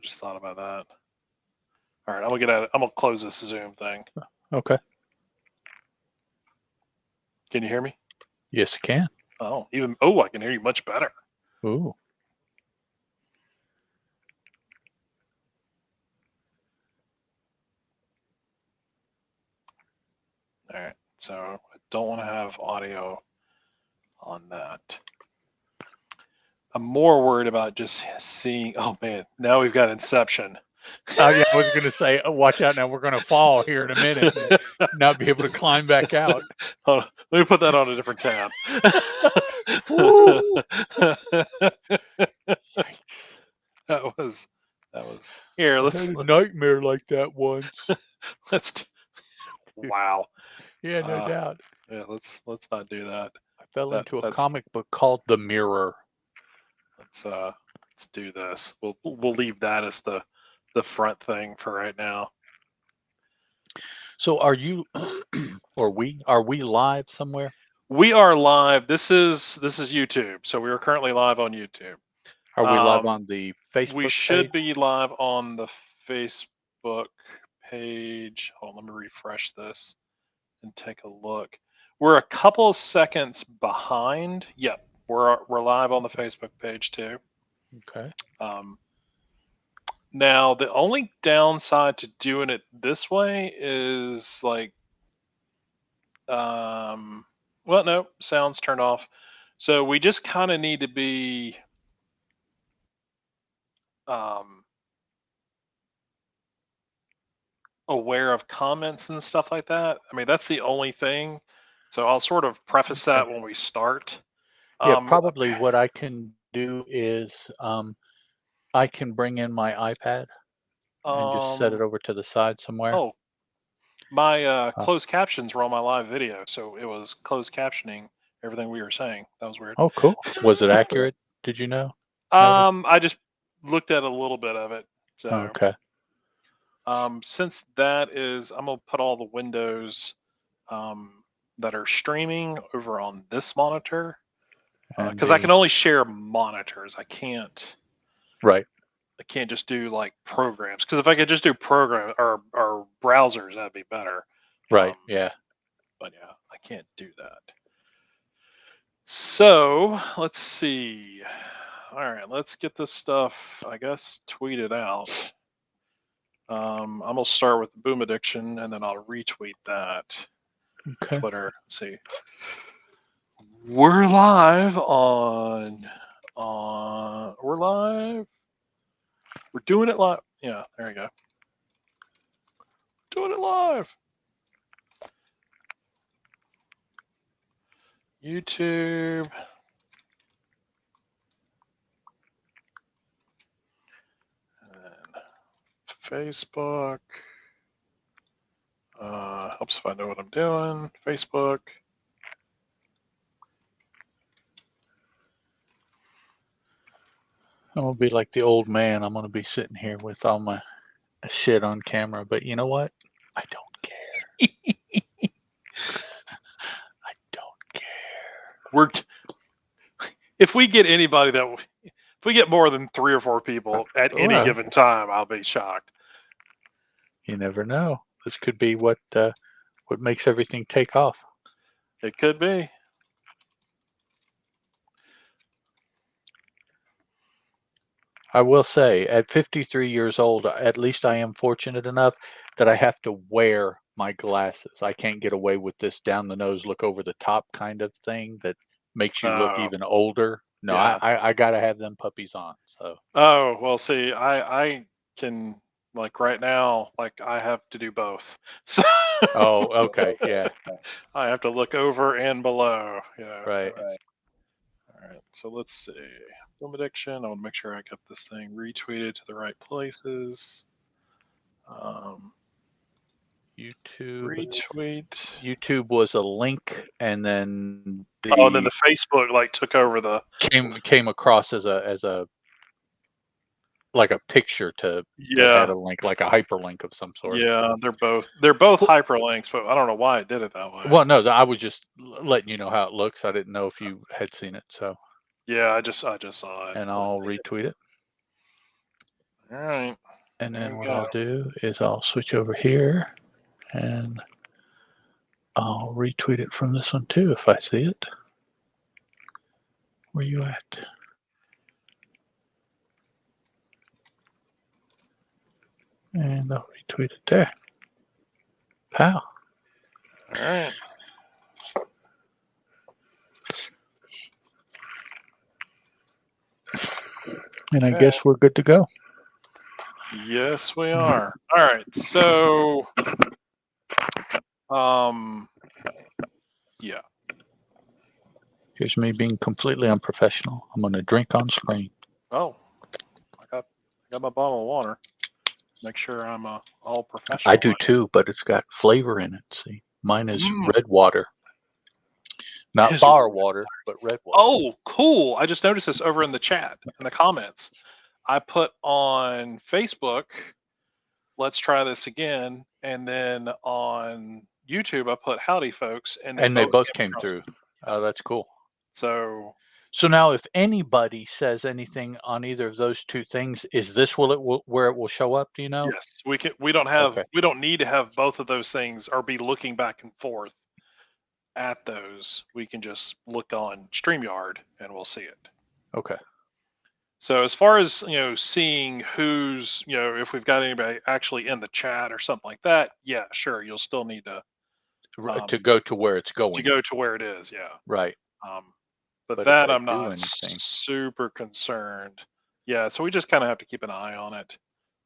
just thought about that. All right, I'm gonna get at it. I'm gonna close this Zoom thing. Okay. Can you hear me? Yes, I can. Oh, I can hear you much better. Ooh. All right, so I don't want to have audio on that. I'm more worried about just seeing. Oh man, now we've got Inception. Yeah, I was going to say, watch out now. We're going to fall here in a minute and not be able to climb back out. Oh, let me put that on a different tab. That was here. I had a nightmare like that once. Wow. Yeah, no doubt. Yeah, let's not do that. I fell into a comic book called The Mirror. Let's do this. We'll leave that as the front thing for right now. So are you or are we live somewhere? We are live. This is YouTube. So we are currently live on YouTube. Are we live on the Facebook We should be live on the Facebook page. Hold on, let me refresh this and take a look. We're a couple of seconds behind. Yep, we're live on the Facebook page too. Okay. Now the only downside to doing it this way is like, well, no, sound's turned off. So we just kind of need to be aware of comments and stuff like that. I mean, that's the only thing. So I'll sort of preface that when we start. Yeah, probably what I can do is I can bring in my iPad and just set it over to the side somewhere. Oh, my closed captions were on my live video, so it was closed captioning everything we were saying. That was weird. Oh, cool. Was it accurate? Did you know? I just looked at a little bit of it. So, okay. Since that is, I'm gonna put all the windows that are streaming over on this monitor because I can only share monitors. I can't. Right. I can't just do like programs because if I could just do program or browsers, that'd be better. Right. Yeah. But yeah, I can't do that. So let's see. All right, let's get this stuff, I guess, tweeted out. I'm gonna start with Boom Addiction, and then I'll retweet that. Okay. Twitter. Let's see. We're live on. We're live. We're doing it live. Yeah, there you go. Doing it live. YouTube. And Facebook. Helps if I know what I'm doing. Facebook. I'm going to be like the old man. I'm going to be sitting here with all my shit on camera. But you know what? I don't care. I don't care. If we get anybody if we get more than 3 or 4 people at any given time, I'll be shocked. You never know. This could be what makes everything take off. It could be. I will say, at 53 years old, at least I am fortunate enough that I have to wear my glasses. I can't get away with this down the nose, look over the top kind of thing that makes you look even older. No, yeah. I got to have them puppies on. So. Oh, well, see, I can, like right now, like I have to do both. So oh, okay. Yeah. I have to look over and below, Right. So all right. So let's see. Boom Addiction. I want to make sure I get this thing retweeted to the right places. YouTube. Retweet. YouTube was a link, and then then the Facebook like took over the came across as a like a picture that had a link, like a hyperlink of some sort. Yeah, they're both hyperlinks, but I don't know why it did it that way. Well, no, I was just letting you know how it looks. I didn't know if you had seen it, so. Yeah, I just saw it. And I'll retweet it. All right. And There then we what go. I'll do is I'll switch over here and I'll retweet it from this one too if I see it. Where you at? And I'll retweet it there. Pow. All right. And I Okay. guess we're good to go. Yes, we are. All right. So, yeah. Here's me being completely unprofessional. I'm going to drink on screen. Oh, I got my bottle of water. Make sure I'm all professional. I do too, but it's got flavor in it. See, mine is red water. Not bar water, but red water. Oh, cool. I just noticed this over in the chat, in the comments. I put on Facebook, let's try this again. And then on YouTube, I put howdy, folks. And they both came through. Oh, that's cool. So now if anybody says anything on either of those two things, is this where it will show up? Do you know? yes, we don't need to have both of those things or be looking back and forth at those. We can just look on StreamYard and we'll see it. Okay. So as far as, seeing who's, if we've got anybody actually in the chat or something like that, yeah, sure, you'll still need to go to where it's going. To go to where it is, yeah. Right. But if that I I'm not super concerned. Yeah, so we just kind of have to keep an eye on it.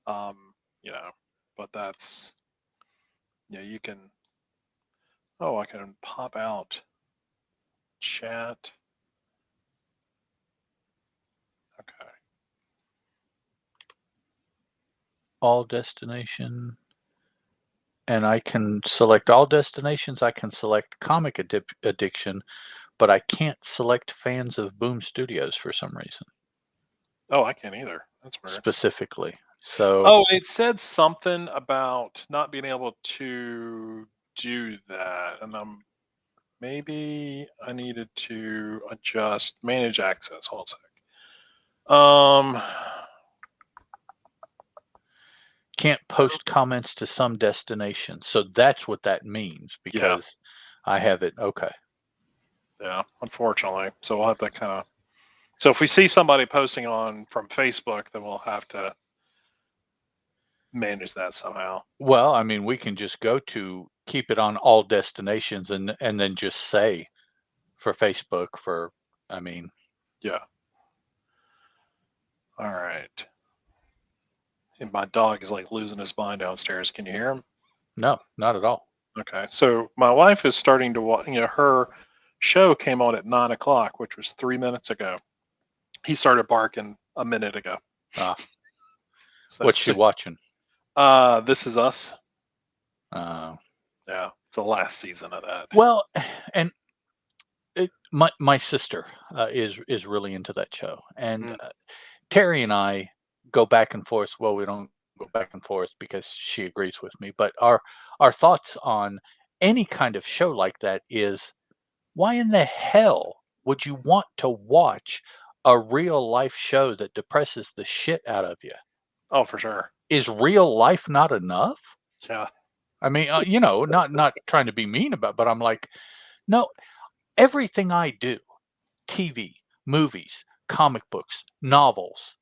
But that's, you can, I can pop out chat. Okay. All destination. And I can select all destinations. I can select comic addiction, but I can't select fans of Boom Studios for some reason. Oh, I can't either. That's weird. Specifically. So. Oh, it said something about not being able to do that, and maybe I needed to adjust manage access. Hold a sec. Can't post comments to some destinations. So that's what that means because I have it. Okay. Yeah, unfortunately. So we'll have to kind of. So if we see somebody posting from Facebook, then we'll have to manage that somehow. Well, I mean, we can just go to keep it on all destinations and then just say for Facebook Yeah. All right. And my dog is like losing his mind downstairs. Can you hear him? No, not at all. Okay. So my wife is starting to watch, her show came on at 9:00, which was 3 minutes ago. He started barking a minute ago. So what's she watching? This Is Us. Yeah, it's the last season of that. Well, and my sister is really into that show, and Terry and I go back and forth. Well, we don't go back and forth because she agrees with me, but our thoughts on any kind of show like that is, why in the hell would you want to watch a real life show that depresses the shit out of you? Oh, for sure. Is real life not enough? Yeah. I mean, not trying to be mean but I'm like, no, everything I do, TV, movies, comic books, novels,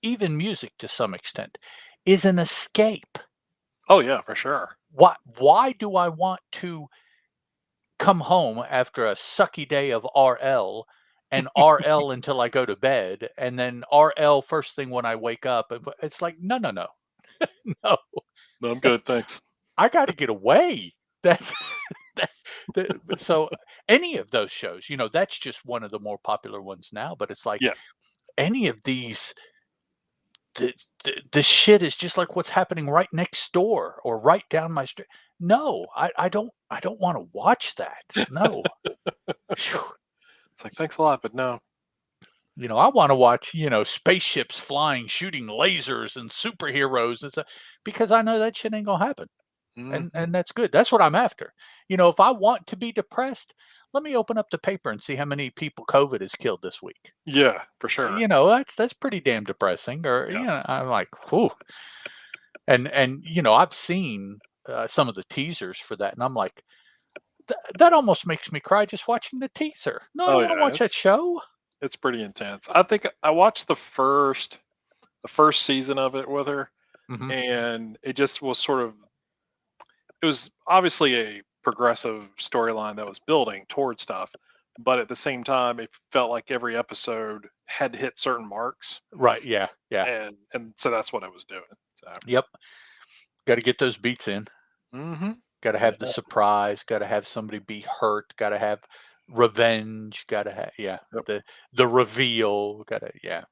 even music to some extent, is an escape. Oh yeah, for sure. Why do I want to come home after a sucky day of RL and RL until I go to bed, and then RL first thing when I wake up? It's like, no. No, I'm good, thanks. I got to get away. That's so any of those shows, that's just one of the more popular ones now. But it's like, any of these, the shit is just like what's happening right next door or right down my street. No, I don't want to watch that. No. It's like, thanks a lot, but no. I want to watch, spaceships flying, shooting lasers and superheroes and stuff, because I know that shit ain't gonna happen. And that's good. That's what I'm after. If I want to be depressed, let me open up the paper and see how many people COVID has killed this week. Yeah, for sure. That's pretty damn depressing. Or Yeah. I'm like, whew. And I've seen some of the teasers for that, and I'm like, that almost makes me cry just watching the teaser. No, I Oh don't want to yeah, watch that show. it's pretty intense. I think I watched the first season of it with her, Hmm. and it just was sort of it was obviously a progressive storyline that was building toward stuff, but at the same time, it felt like every episode had to hit certain marks, Right? Yeah, yeah. and so that's what I was doing. So, Yep. Got to get those beats in. mm-hmm. Got to have the Yeah, surprise. Got to have somebody be hurt. Got to have revenge. Got to have yep, the reveal. Got to yep,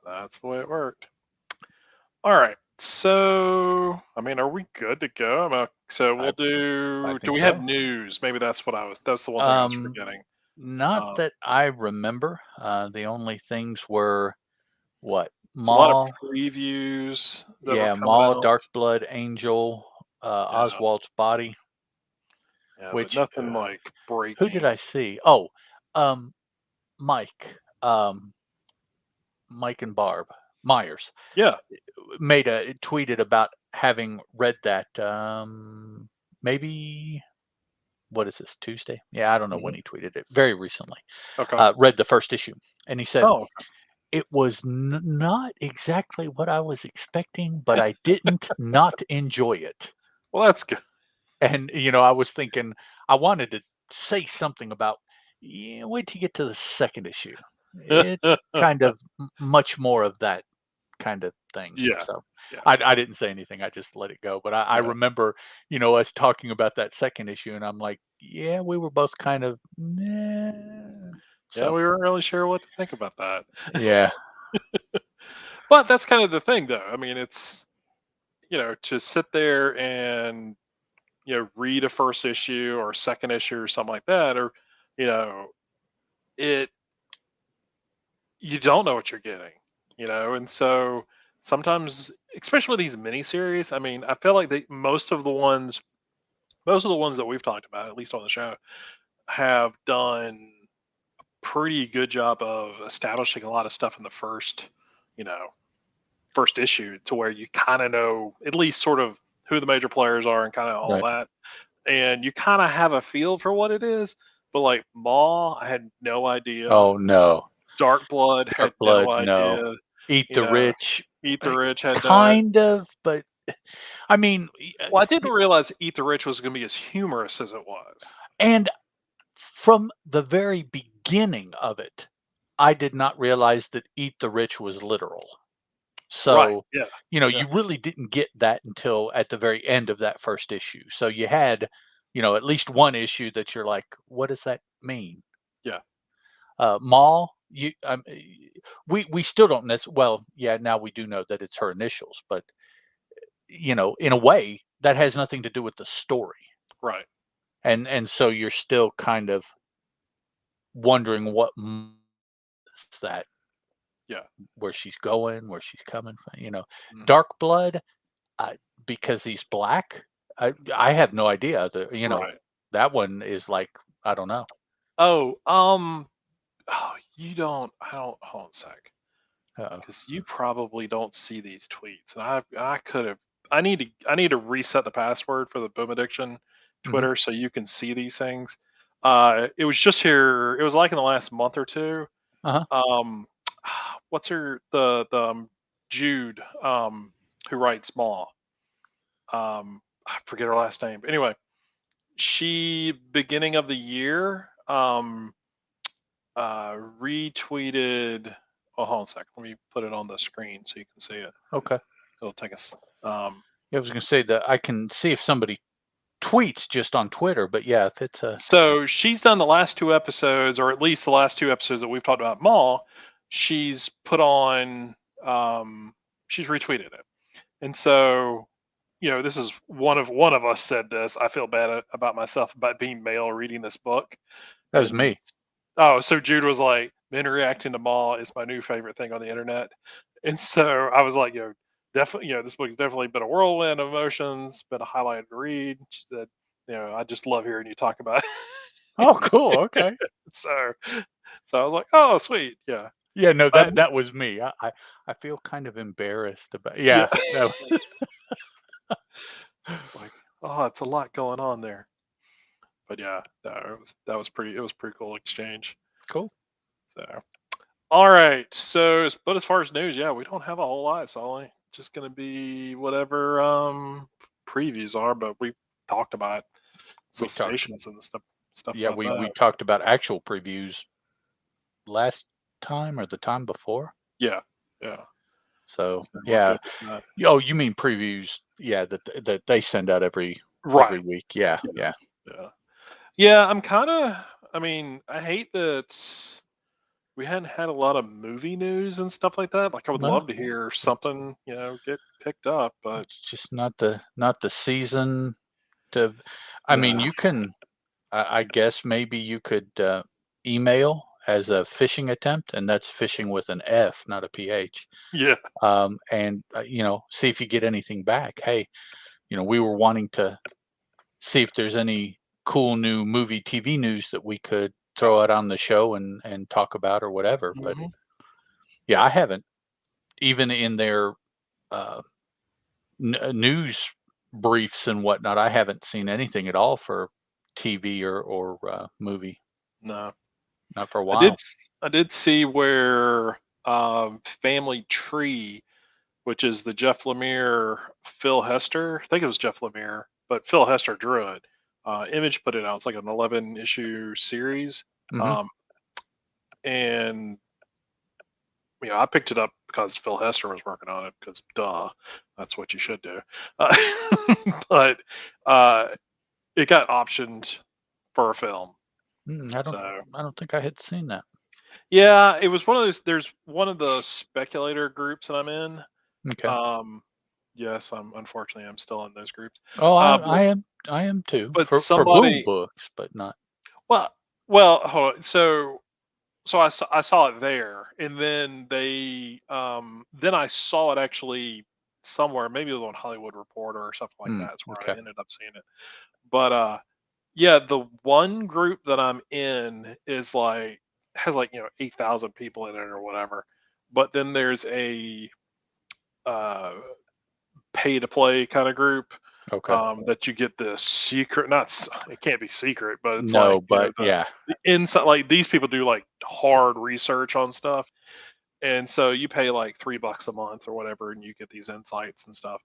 that's the way it worked. All right. So, I mean, are we good to go? So we'll I I do. Do think we have so. news? Maybe that's what I was. That's the one thing I was Um, forgetting. Not Uh, that I remember. The only things were what it's a lot of Maul. previews that were Yeah, coming Maul, out. Dark Blood, Angel, Yeah, Oswald's body. yeah, but Which nothing like who did breaking. I see? Oh, um, Mike. Mike and Barb Myers Yeah. tweeted about having read that. Maybe what is this, Tuesday? Yeah, I don't know Hmm. when he tweeted it. Very recently, Okay. read the first issue, and he said Oh, it was not exactly what I was expecting, but I didn't not enjoy it. well, that's good. And I was thinking I wanted to say something about, yeah, wait till you get to the second issue. It's kind of much more of that kind of thing. Yeah, So yeah, I didn't say anything. I just let it go. But I yeah, remember, us talking about that second issue, and I'm like, yeah, we were both kind of, nah. yeah. So We weren't really sure what to think about that, yeah, but that's kind of the thing, though. I mean, it's to sit there and read a first issue or a second issue or something like that, or you know, it you don't know what you're getting, and so sometimes, especially these miniseries, I mean, I feel like most of the ones that we've talked about, at least on the show, have done pretty good job of establishing a lot of stuff in the you know, first issue to where you kind of know at least sort of who the major players are and kind of all right. that. And you kind of have a feel for what it is. But like Maw, I had no idea. Oh no, Dark Blood had Dark no Blood, no. idea. Eat You the know, Rich, Eat the Rich had no idea. kind of, but I mean, Well, I didn't realize Eat the Rich was going to be as humorous as it was. and from the very beginning of it, I did not realize that Eat the Rich was literal. Right. So, Yeah. Yeah. you really didn't get that until at the very end of that first issue. So you had, at least one issue that you're like, what does that mean? Yeah. Maul, we still don't well, yeah, now we do know that it's her initials, but in a way, that has nothing to do with the story. Right. And so you're still kind of wondering what is that, Yeah. where she's going, where she's coming from. Hmm. Dark Blood, because he's black, I have no idea. Right. That one is like, I don't know. Oh, you don't. I don't. Hold on a sec, Uh-oh. because you probably don't see these tweets, and I could have. I need to reset the password for the Boom Addiction Mhm. Twitter so you can see these things. It was just here. It was like in the last month or two. Uh-huh. Um, what's her the Jude who writes Maw. I forget her last name. Anyway, she beginning of the year retweeted. Oh, hold on a sec. Let me put it on the screen so you can see it. Okay. It'll take us. Um, Yeah, I was gonna say that I can see if somebody tweets just on Twitter, but yeah, if it's a so she's done the last two episodes, or at least the last two episodes that we've talked about Maul. She's put on. She's retweeted it, and so this is one of us said this. I feel bad about myself about being male reading this book, that was and me. oh, so Jude was like, "Men reacting to Maul is my new favorite thing on the internet," and so I was like, definitely, this book's definitely been a whirlwind of emotions, been a highlighted read. She said, I just love hearing you talk about it. Oh, cool. Okay. So, so I was like, oh, sweet, yeah. Yeah, no, Um, that was me. I feel kind of embarrassed about. yeah, Yeah, that it's like, oh, it's a lot going on there. But yeah, that was pretty cool exchange. cool. So, all right. So, but as far as news, yeah, we don't have a whole lot. It's only just gonna be whatever previews are, but we talked about We talked. solicitations and stuff Yeah, about we that. talked about actual previews last time or the time before. Yeah, yeah. So So we're yeah. good with that. Oh, you mean previews? Yeah, that they send out every Right. week. Yeah, Yeah. yeah. Yeah. Yeah. I'm kind of. I mean, I hate that we hadn't had a lot of movie news and stuff like that. Like, I would Well, love to hear it's something, get picked up, but it's just not the season to. I mean, no. you can. I guess maybe you could email as a phishing attempt, and that's fishing with an F, not a PH. Yeah. And see if you get anything back. Hey, we were wanting to see if there's any cool new movie TV news that we could throw out on the show and talk about or whatever. But Hmm. yeah, I haven't even in their uh, news briefs and whatnot. I haven't seen anything at all for TV or movie. No. Not for a I did. while. I did see where Family Tree, which is the Jeff Lemire, Phil Hester. I think it was Jeff Lemire, but Phil Hester drew it. Image put it out. It's like an 11 issue series, Hmm. um, and I picked it up because Phil Hester was working on it. Because duh, that's what you should do. Uh, but uh, it got optioned for a film. I don't. So I don't think I had seen that. yeah, it was one of those. There's one of the speculator groups that I'm in. Okay. Um, yes, I'm still in those groups. Oh, I, Uh, but I am. I am too but for Boom somebody, Books, but not. well, hold on. So I saw it there, and then then I saw it actually somewhere. Maybe it was on Hollywood Reporter or something like that. That's where I Okay. ended up seeing it. But yeah, the one group that I'm in is like has like 8,000 people in it or whatever. But then there's a uh, pay to play kind of group Okay. that you get the secret. Not it can't be secret, but it's like No, but yeah. the inside. Like, these people do like hard research on stuff, and so you pay like $3 a month or whatever, and you get these insights and stuff.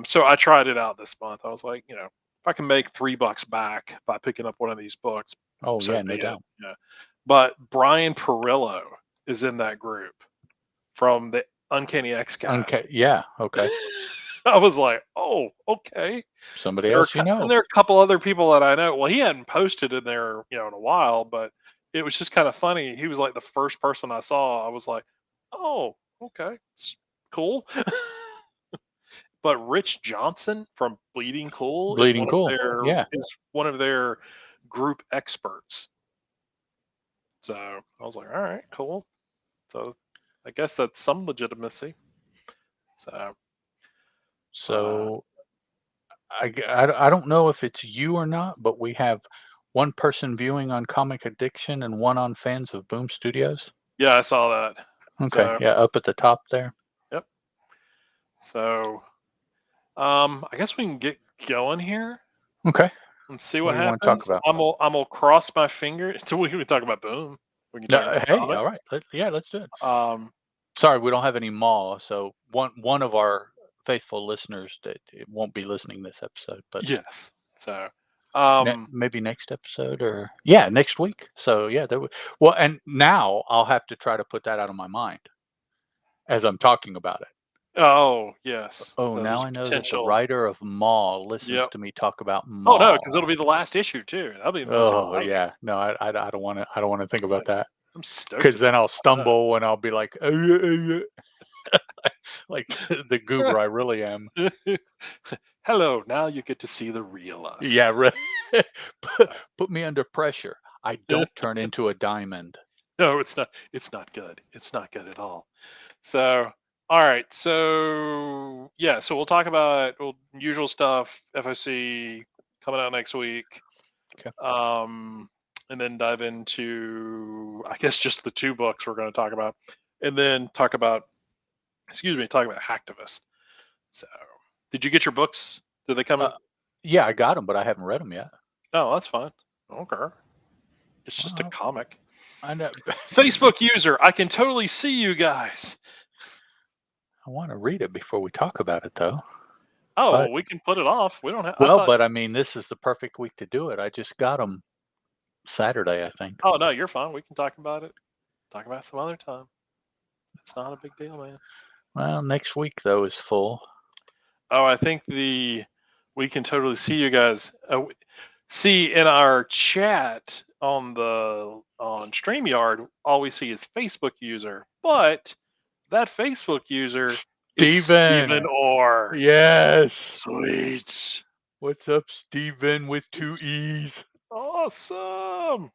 So I tried it out this month. I was like, if I can make $3 back by picking up one of these books, Oh so yeah, be no it. doubt. Yeah. But Brian Perillo is in that group from the Uncanny X cast. Okay. Yeah. Okay. I was like, oh, okay. Somebody else you And know. there are a couple other people that I know. Well, he hadn't posted in there, in a while, but it was just kind of funny. He was like the first person I saw. I was like, oh, okay, cool. But Rich Johnson from Bleeding Cool is Bleeding Cool. Yeah. one of their group experts. So I was like, all right, cool. So I guess that's some legitimacy. So, but So I don't know if it's you or not, but we have one person viewing on Comic Addiction and one on Fans of Boom Studios. yeah, I saw that. Okay. So Yeah, up at the top there. yep. So I guess we can get going here Okay. and see What what do you want to talk happens. about? I'm gonna cross my fingers. So we can talk about Boom. We can talk about Hey, all right. comics. Yeah, let's do it. Um, Sorry, we don't have any Maw, so one of our faithful listeners that it won't be listening this episode, but yes. So maybe next episode or yeah, next week. So yeah, well, and now I'll have to try to put that out of my mind as I'm talking about it. oh yes, Oh, now there's I know that the potential. writer of Maw listens Yep. to me talk about Oh no, Maw. because it'll be the last issue too. That'll be the most Oh exciting. yeah, no, I don't want to. I don't want to think about Like, that I'm stoked because to then talk I'll about stumble and I'll be like, like the goober I really am. that. Hello, now you get to see the real us. Yeah, right. So, Put me under pressure. I don't turn into a diamond. no, it's not. It's not good. It's not good at all. So, all right. So, yeah. So we'll talk about usual stuff. FOC coming out next week. Okay. Um, and then dive into, I guess, just the two books we're going to talk about, and then talk about Hacktivist. So, did you get your books? Did they come in? Yeah, I got them, but I haven't read them yet. Oh, that's fine. Okay. It's just a Well, comic. I know. Facebook user, I can totally see you guys. I want to read it before we talk about it, though. Oh, But we can put it off. We don't have. I well, thought. but I mean, this is the perfect week to do it. I just got them Saturday, I think. Oh no, you're fine. We can talk about it. Talk about it some other time. It's not a big deal, man. Well, next week though is full. Oh, I think we can totally see you guys. See in our chat on StreamYard, all we see is Facebook user, but that Facebook user is Stephen Steven. Orr. Yes. Sweet. What's up, Steven with 2 E's? Awesome.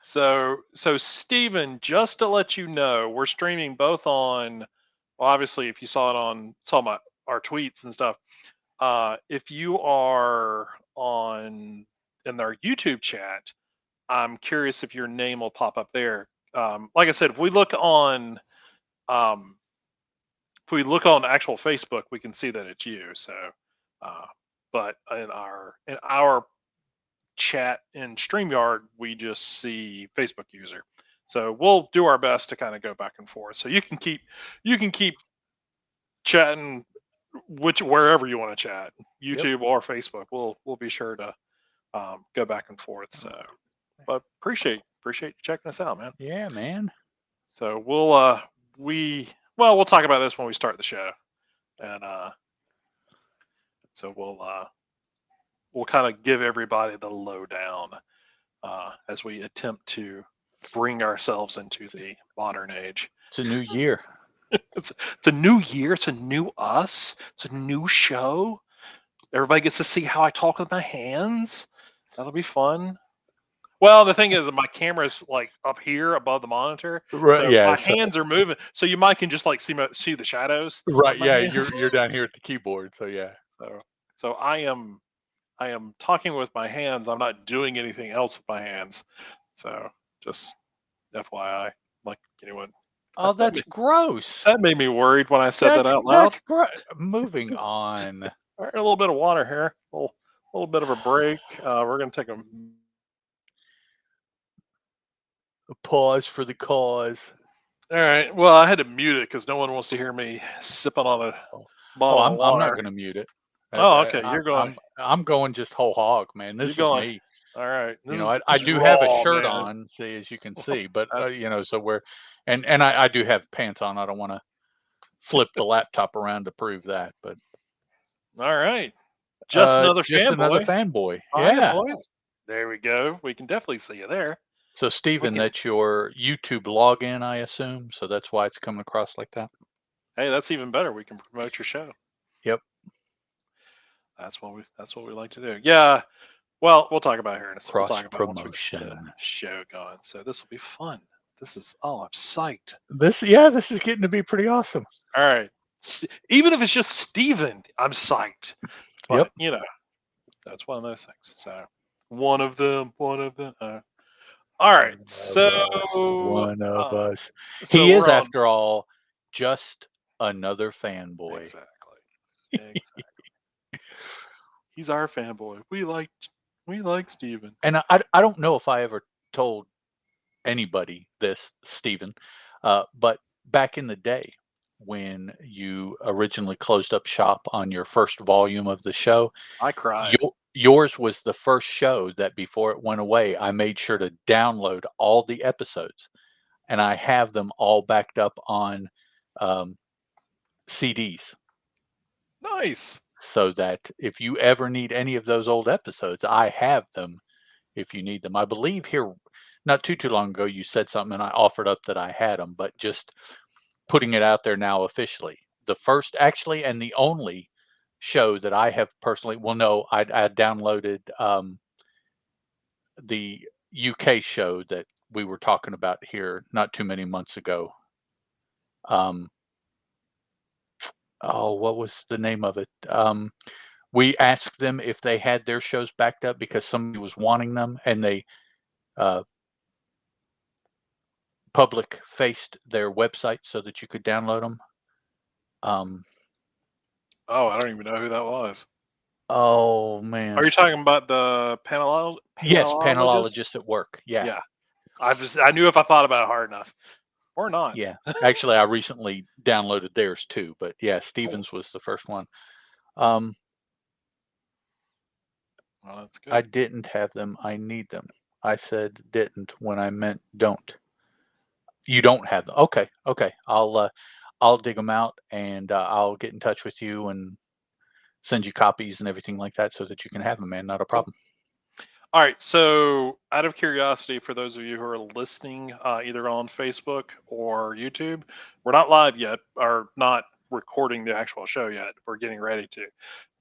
So Stephen, just to let you know, we're streaming both on, well, obviously if you saw our tweets and stuff, if you are on in our YouTube chat, I'm curious if your name will pop up there. Like I said, if we look on actual Facebook, we can see that it's you. So, but in our chat in StreamYard, we just see Facebook user. So we'll do our best to kind of go back and forth. So you can keep chatting wherever you want to chat, YouTube or Facebook. We'll be sure to go back and forth. So, but appreciate you checking us out, man. Yeah, man. So we'll talk about this when we start the show, and so we'll kind of give everybody the lowdown as we attempt to bring ourselves into the modern age. It's a new year. It's a new year. It's a new us. It's a new show. Everybody gets to see how I talk with my hands. That'll be fun. Well, the thing is, my camera's like up here above the monitor, Right, so yeah, my so- hands are moving. So you might can just like see the shadows. Right, Of my yeah, hands. you're down here at the keyboard, so yeah. So I am talking with my hands. I'm not doing anything else with my hands. So just FYI, like anyone. Oh, that's gross. That made me worried when I said that out loud. That's gross. Moving on. All right, a little bit of water here. A little bit of a break. We're gonna take a Pause for the cause. All right. Well, I had to mute it because no one wants to hear me sipping on a bottle of I'm water. not going to mute it. Oh, okay. You're going. I'm going just whole hog, man. This is me. All right. I do have a shirt on, see, as you can see, but so we're, and I do have pants on. I don't want to flip the laptop around to prove that, but all right. Just another fanboy. Hi, Yeah. boys. There we go. We can definitely see you there. So, Stephen, that's your YouTube login, I assume. So that's why it's coming across like that. Hey, that's even better. We can promote your show. Yep. That's what we like to do. Yeah. Well, we'll talk about it here in a second. Cross We'll talk about once we promotion. get the show going. So this will be fun. I'm psyched. This is getting to be pretty awesome. All right. Even if it's just Steven, I'm psyched. But, that's one of those things. So one of them. All right. One of us. So He is, after all, just another fanboy. Exactly. He's our fanboy. We like Steven. And I don't know if I ever told anybody this, Steven, but back in the day when you originally closed up shop on your first volume of the show, I cried. Yours was the first show that before it went away, I made sure to download all the episodes, and I have them all backed up on CDs. Nice. So that if you ever need any of those old episodes, I have them if you need them. I believe here, not too long ago, you said something and I offered up that I had them, but just putting it out there now officially. The first, actually, and the only show that I have personally, I downloaded the UK show that we were talking about here not too many months ago. What was the name of it? We asked them if they had their shows backed up because somebody was wanting them, and they uh, public faced their website so that you could download them. Oh, I don't even know who that was. Oh Are man, you talking about the yes, panelologist? panelologist at work. Yeah, Yeah. I knew if I thought about it hard enough. Or not. yeah. Actually, I recently downloaded theirs too, but yeah, Cool. Stevens was the first one. Um, Well, that's I good. didn't have them. I need them. I said didn't when I meant don't. You don't have them. Okay, okay. I'll dig them out and I'll get in touch with you and send you copies and everything like that so that you can have them, man. Not a Cool. problem. All right. So, out of curiosity, for those of you who are listening, either on Facebook or YouTube, we're not live yet, or not recording the actual show yet. We're getting ready to.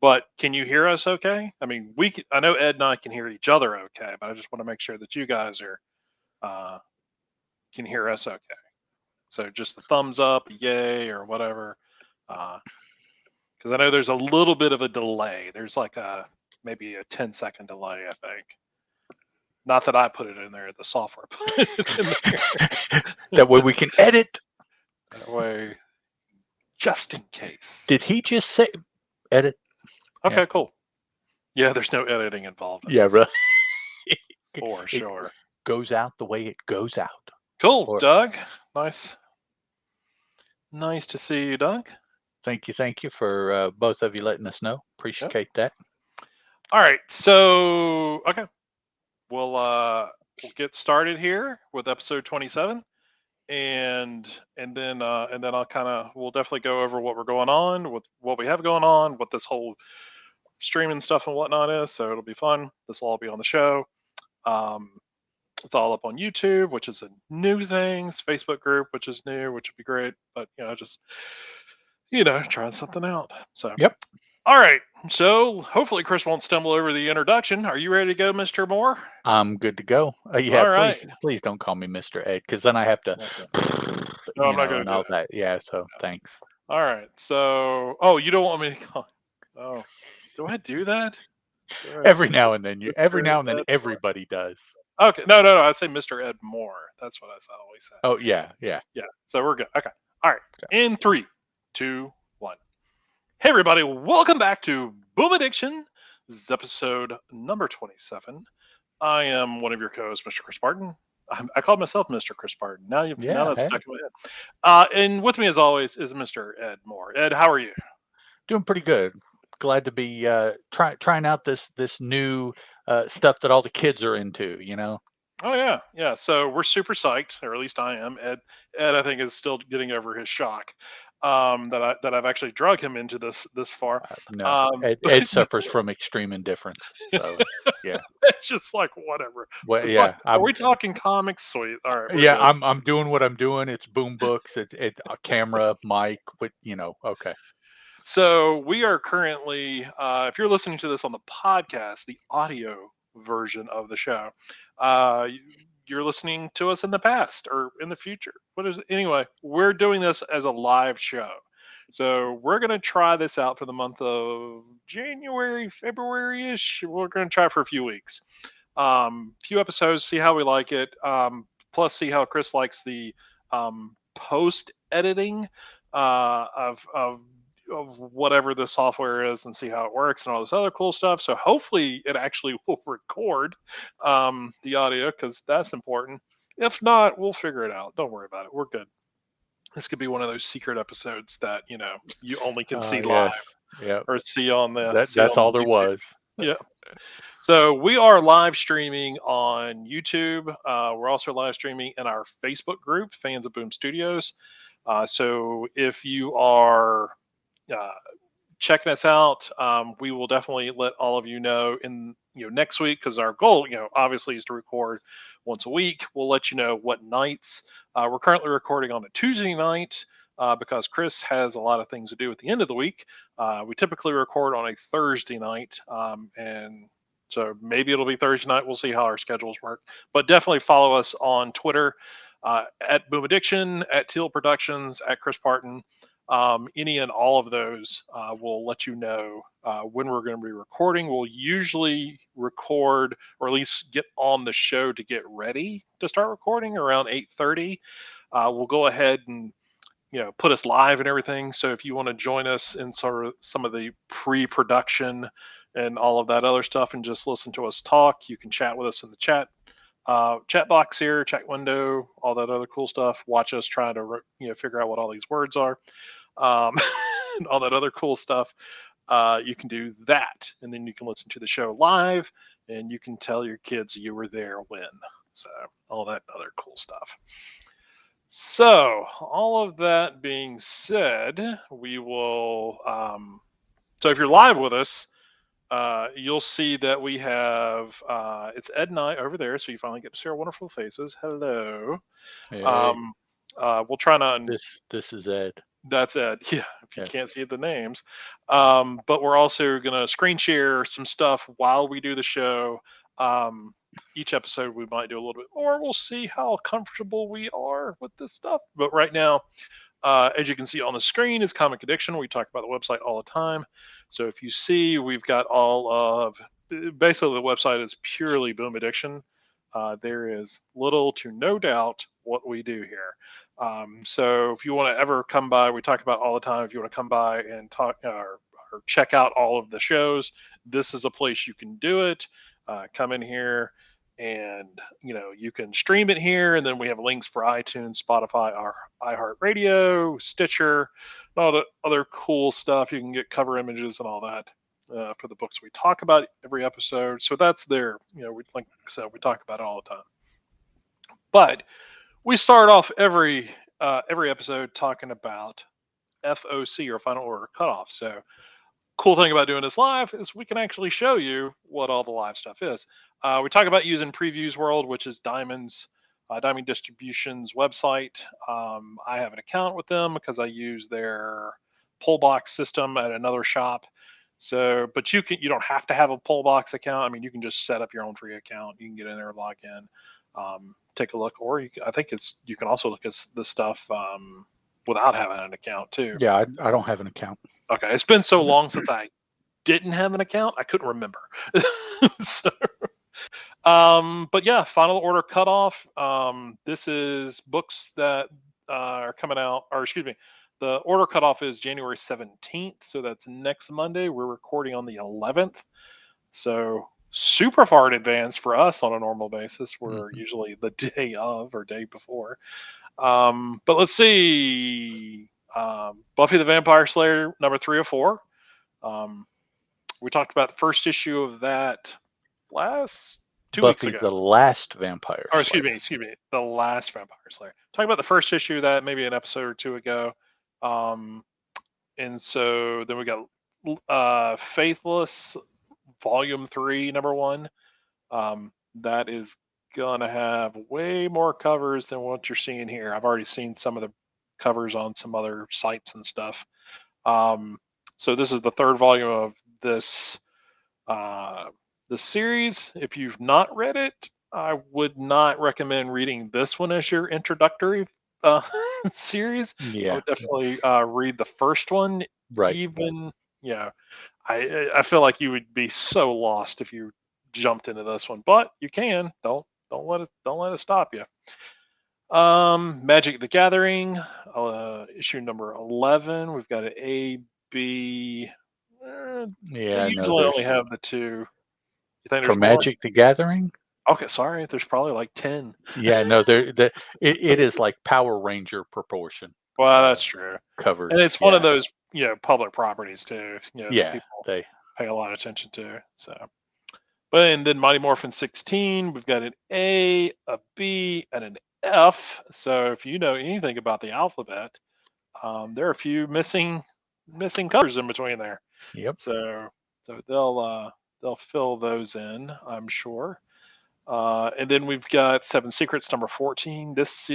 But can you hear us okay? I mean, I know Ed and I can hear each other okay, but I just want to make sure that you guys are uh, can hear us okay. So just the thumbs up, yay, or whatever. Because I know there's a little bit of a delay. There's like maybe a 10-second delay, I think. Not that I put it in there, the software put it in there. That way we can edit. That way, just in case. Did he just say edit? Okay, Yeah. cool. Yeah, there's no editing involved in Yeah, this. really. For It sure. goes out the way it goes out. Cool, Or Doug. Nice. Nice to see you, Doug. thank you for both of you letting us know. Yep. Appreciate that. All right. So, okay. We'll get started here with episode 27. And then we'll definitely go over what we're going on, what we have going on, what this whole streaming stuff and whatnot is. So it'll be fun. This will all be on the show. Um, it's all up on YouTube, which is a new thing. It's Facebook group, which is new, which would be great. But just trying something out. So Yep. all right. So hopefully Chris won't stumble over the introduction. Are you ready to go, Mr. Moore? I'm good to go. Yeah, All right. please don't call me Mr. Ed because then I have to, Okay. No, I'm not going and to do all that. that. Yeah, so thanks. All right. So, you don't want me to call? Oh, do I do that? Every now and then, every Mr. now and then, Ed Moore. everybody does. Okay. No. I'd say Mr. Ed Moore. That's what I always say. Oh yeah, yeah. Yeah. So we're good. Okay. All right. In 3, 2, 1. Hey everybody, welcome back to Boom Addiction. This is episode number 27. I am one of your co-hosts, Mr. Chris Barton. I called myself Mr. Chris Barton. Now that's Hey, stuck in my head. And with me, as always, is Mr. Ed Moore. Ed, how are you? doing pretty good. Glad to be trying out this new stuff that all the kids are into. Oh yeah. So we're super psyched, or at least I am. Ed, I think is still getting over his shock that I've actually drug him into this far. No, Ed But suffers from extreme indifference. So yeah. it's just like whatever. Well, It's like, yeah. are we talking comics? Sweet. All right, we're Yeah, good. I'm doing what I'm doing. It's boom books. It's a camera, mic. With okay. So we are currently, if you're listening to this on the podcast, the audio version of the show, you're listening to us in the past or in the future. What is it? Anyway, we're doing this as a live show. So we're going to try this out for the month of January, February-ish. We're going to try for a few weeks. Few episodes, see how we like it. Plus, see how Chris likes the post editing of whatever the software is, and see how it works and all this other cool stuff. So hopefully, it actually will record the audio because that's important. If not, we'll figure it out. Don't worry about it. We're good. This could be one of those secret episodes that you only can see live Yes. Yeah. or see on the That's all there YouTube. was. Yeah. So we are live streaming on YouTube. We're also live streaming in our Facebook group, Fans of Boom Studios. So if you are checking us out, we will definitely let all of you know in next week, because our goal, obviously, is to record once a week. We'll let you know what nights. We're currently recording on a Tuesday night because Chris has a lot of things to do at the end of the week. We typically record on a Thursday night, and so maybe it'll be Thursday night. We'll see how our schedules work. But definitely follow us on Twitter at Boom Addiction, at Teal Productions, at Chris Parton. Any and all of those will let you know when we're going to be recording. We'll usually record, or at least get on the show to get ready to start recording around 8:30. We'll go ahead and put us live and everything. So if you want to join us in sort of some of the pre-production and all of that other stuff, and just listen to us talk, you can chat with us in the chat box here, chat window, all that other cool stuff. Watch us try to figure out what all these words are, and all that other cool stuff. You can do that, and then you can listen to the show live, and you can tell your kids you were there when. So all that other cool stuff. So all of that being said, we will. So if you're live with us, you'll see that we have it's Ed and I over there. So you finally get to see our wonderful faces. Hello. Hey, We'll try not. this is Ed. That's Ed. Yeah, if you Yes. can't see the names. But we're also going to screen share some stuff while we do the show. Each episode we might do a little bit more. We'll see how comfortable we are with this stuff. But right now, as you can see on the screen, is Comic Addiction. We talk about the website all the time. So if you see, we've got all of, basically the website is purely Boom Addiction. There is little to no doubt what we do here. So if you want to ever come by, we talk about all the time. If you want to come by and talk or check out all of the shows, this is a place you can do it. Come in here, and you can stream it here, and then we have links for iTunes, Spotify, our iHeartRadio, Stitcher, all the other cool stuff. You can get cover images and all that for the books we talk about every episode. So that's there. Like I said, we talk about it all the time. But we start off every episode talking about FOC, or Final Order Cutoff. So cool thing about doing this live is we can actually show you what all the live stuff is. We talk about using Previews World, which is Diamond Distribution's website. I have an account with them because I use their pull box system at another shop. So, but you don't have to have a pull box account. I mean, you can just set up your own free account. You can get in there, log in, take a look, or I think you can also look at the stuff without having an account too. Yeah, I don't have an account. Okay, it's been so long since I didn't have an account, I couldn't remember. So, but yeah, Final Order Cutoff. This is books that are coming out, or excuse me, the order cutoff is January 17th, so that's next Monday. We're recording on the 11th, so super far in advance for us on a normal basis. We're usually the day of or day before. But let's see. Buffy the Vampire Slayer number 304. We talked about the first issue of that last 2 weeks ago. Buffy the Last Vampire Slayer. Or excuse me, the last Vampire Slayer. Talking about the first issue of that maybe an episode or two ago. And so then we got Faithless Volume 3 number 1. That is gonna have way more covers than what you're seeing here. I've already seen some of the covers on some other sites and stuff. So this is the third volume of this series. If you've not read it, I would not recommend reading this one as your introductory series. Yeah, I would definitely read the first one. right. Even I feel like you would be so lost if you jumped into this one, but you can. Don't let it stop you. Magic the Gathering, issue number 11. We've got an A, B. Yeah, I usually only have the two. You think for there's more? Magic the Gathering. Okay, sorry. There's probably like 10. Yeah, no, it is like Power Ranger proportion. Well, that's true. Covers, and it's one of those public properties too. Yeah, that people they pay a lot of attention to. So, but and then Mighty Morphin 16. We've got an A, a B, and an F. So if you know anything about the alphabet, there are a few missing covers in between there. Yep. So they'll fill those in, I'm sure. And then we've got Seven Secrets number 14. This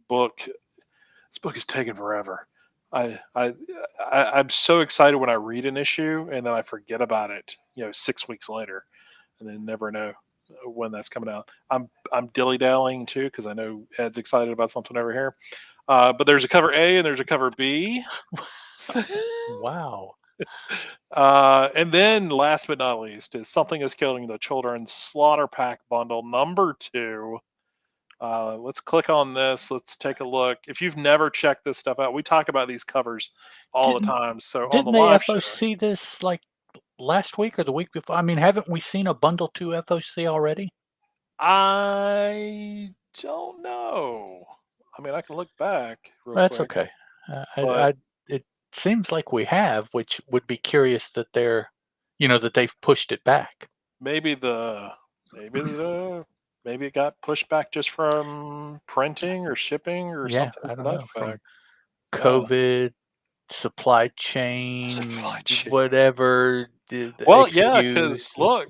book is taking forever. I'm so excited when I read an issue and then I forget about it, 6 weeks later, and then never know when that's coming out. I'm dilly dallying too because I know Ed's excited about something over here. But there's a cover A and there's a cover B. Wow. And then last but not least is Something is Killing the Children Slaughter Pack Bundle number 2. Let's click on this. Let's take a look. If you've never checked this stuff out, we talk about these covers all the Didn't time. So on the didn't they live show, FOC this like last week or the week before? I mean, haven't we seen a bundle 2 FOC already? I don't know. I mean, I can look back real That's quick, okay. but It seems like we have, which would be curious that that they've pushed it back. maybe maybe it got pushed back just from printing or shipping or Yeah, something I to don't that know, effect. from Yeah. COVID, supply chain, Supply chain. whatever the Well, yeah, because excuse. look,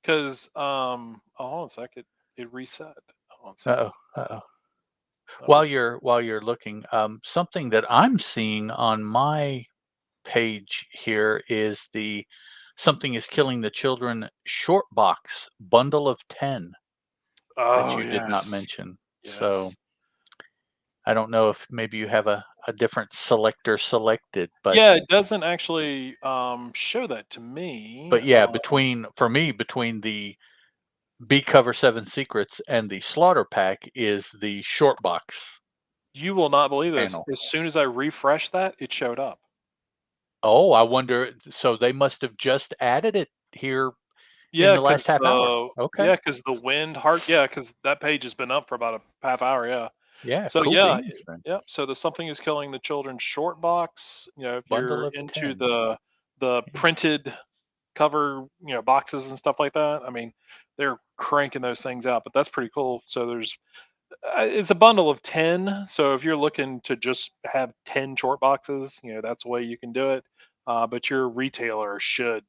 because oh, hold on a second, it reset. Hold on a second. Uh-oh, uh-oh. Let me While see. you're looking, something that I'm seeing on my page here is the Something is Killing the Children short box bundle of 10 that Oh you did not yes, mention. So yes. I don't know if maybe you have a different selector selected, but Yeah, it doesn't actually show that to me. yeah, between the B cover 7 secrets and the slaughter pack is the short box You will not believe this. panel. As soon as I refreshed that, it showed up. Oh, I wonder, so they must have just added it here in Yeah, the last because half hour. Okay. the wind heart. Yeah, because that page has been up for about a half hour. Yeah. Yeah, So cool yeah, beans then. yep. So the Something is Killing the Children short box. If Bundle you're of into 10. the Yeah. printed cover, boxes and stuff like that. I mean, they're cranking those things out, but that's pretty cool. So there's it's a bundle of 10. So if you're looking to just have 10 short boxes, that's the way you can do it. But your retailer should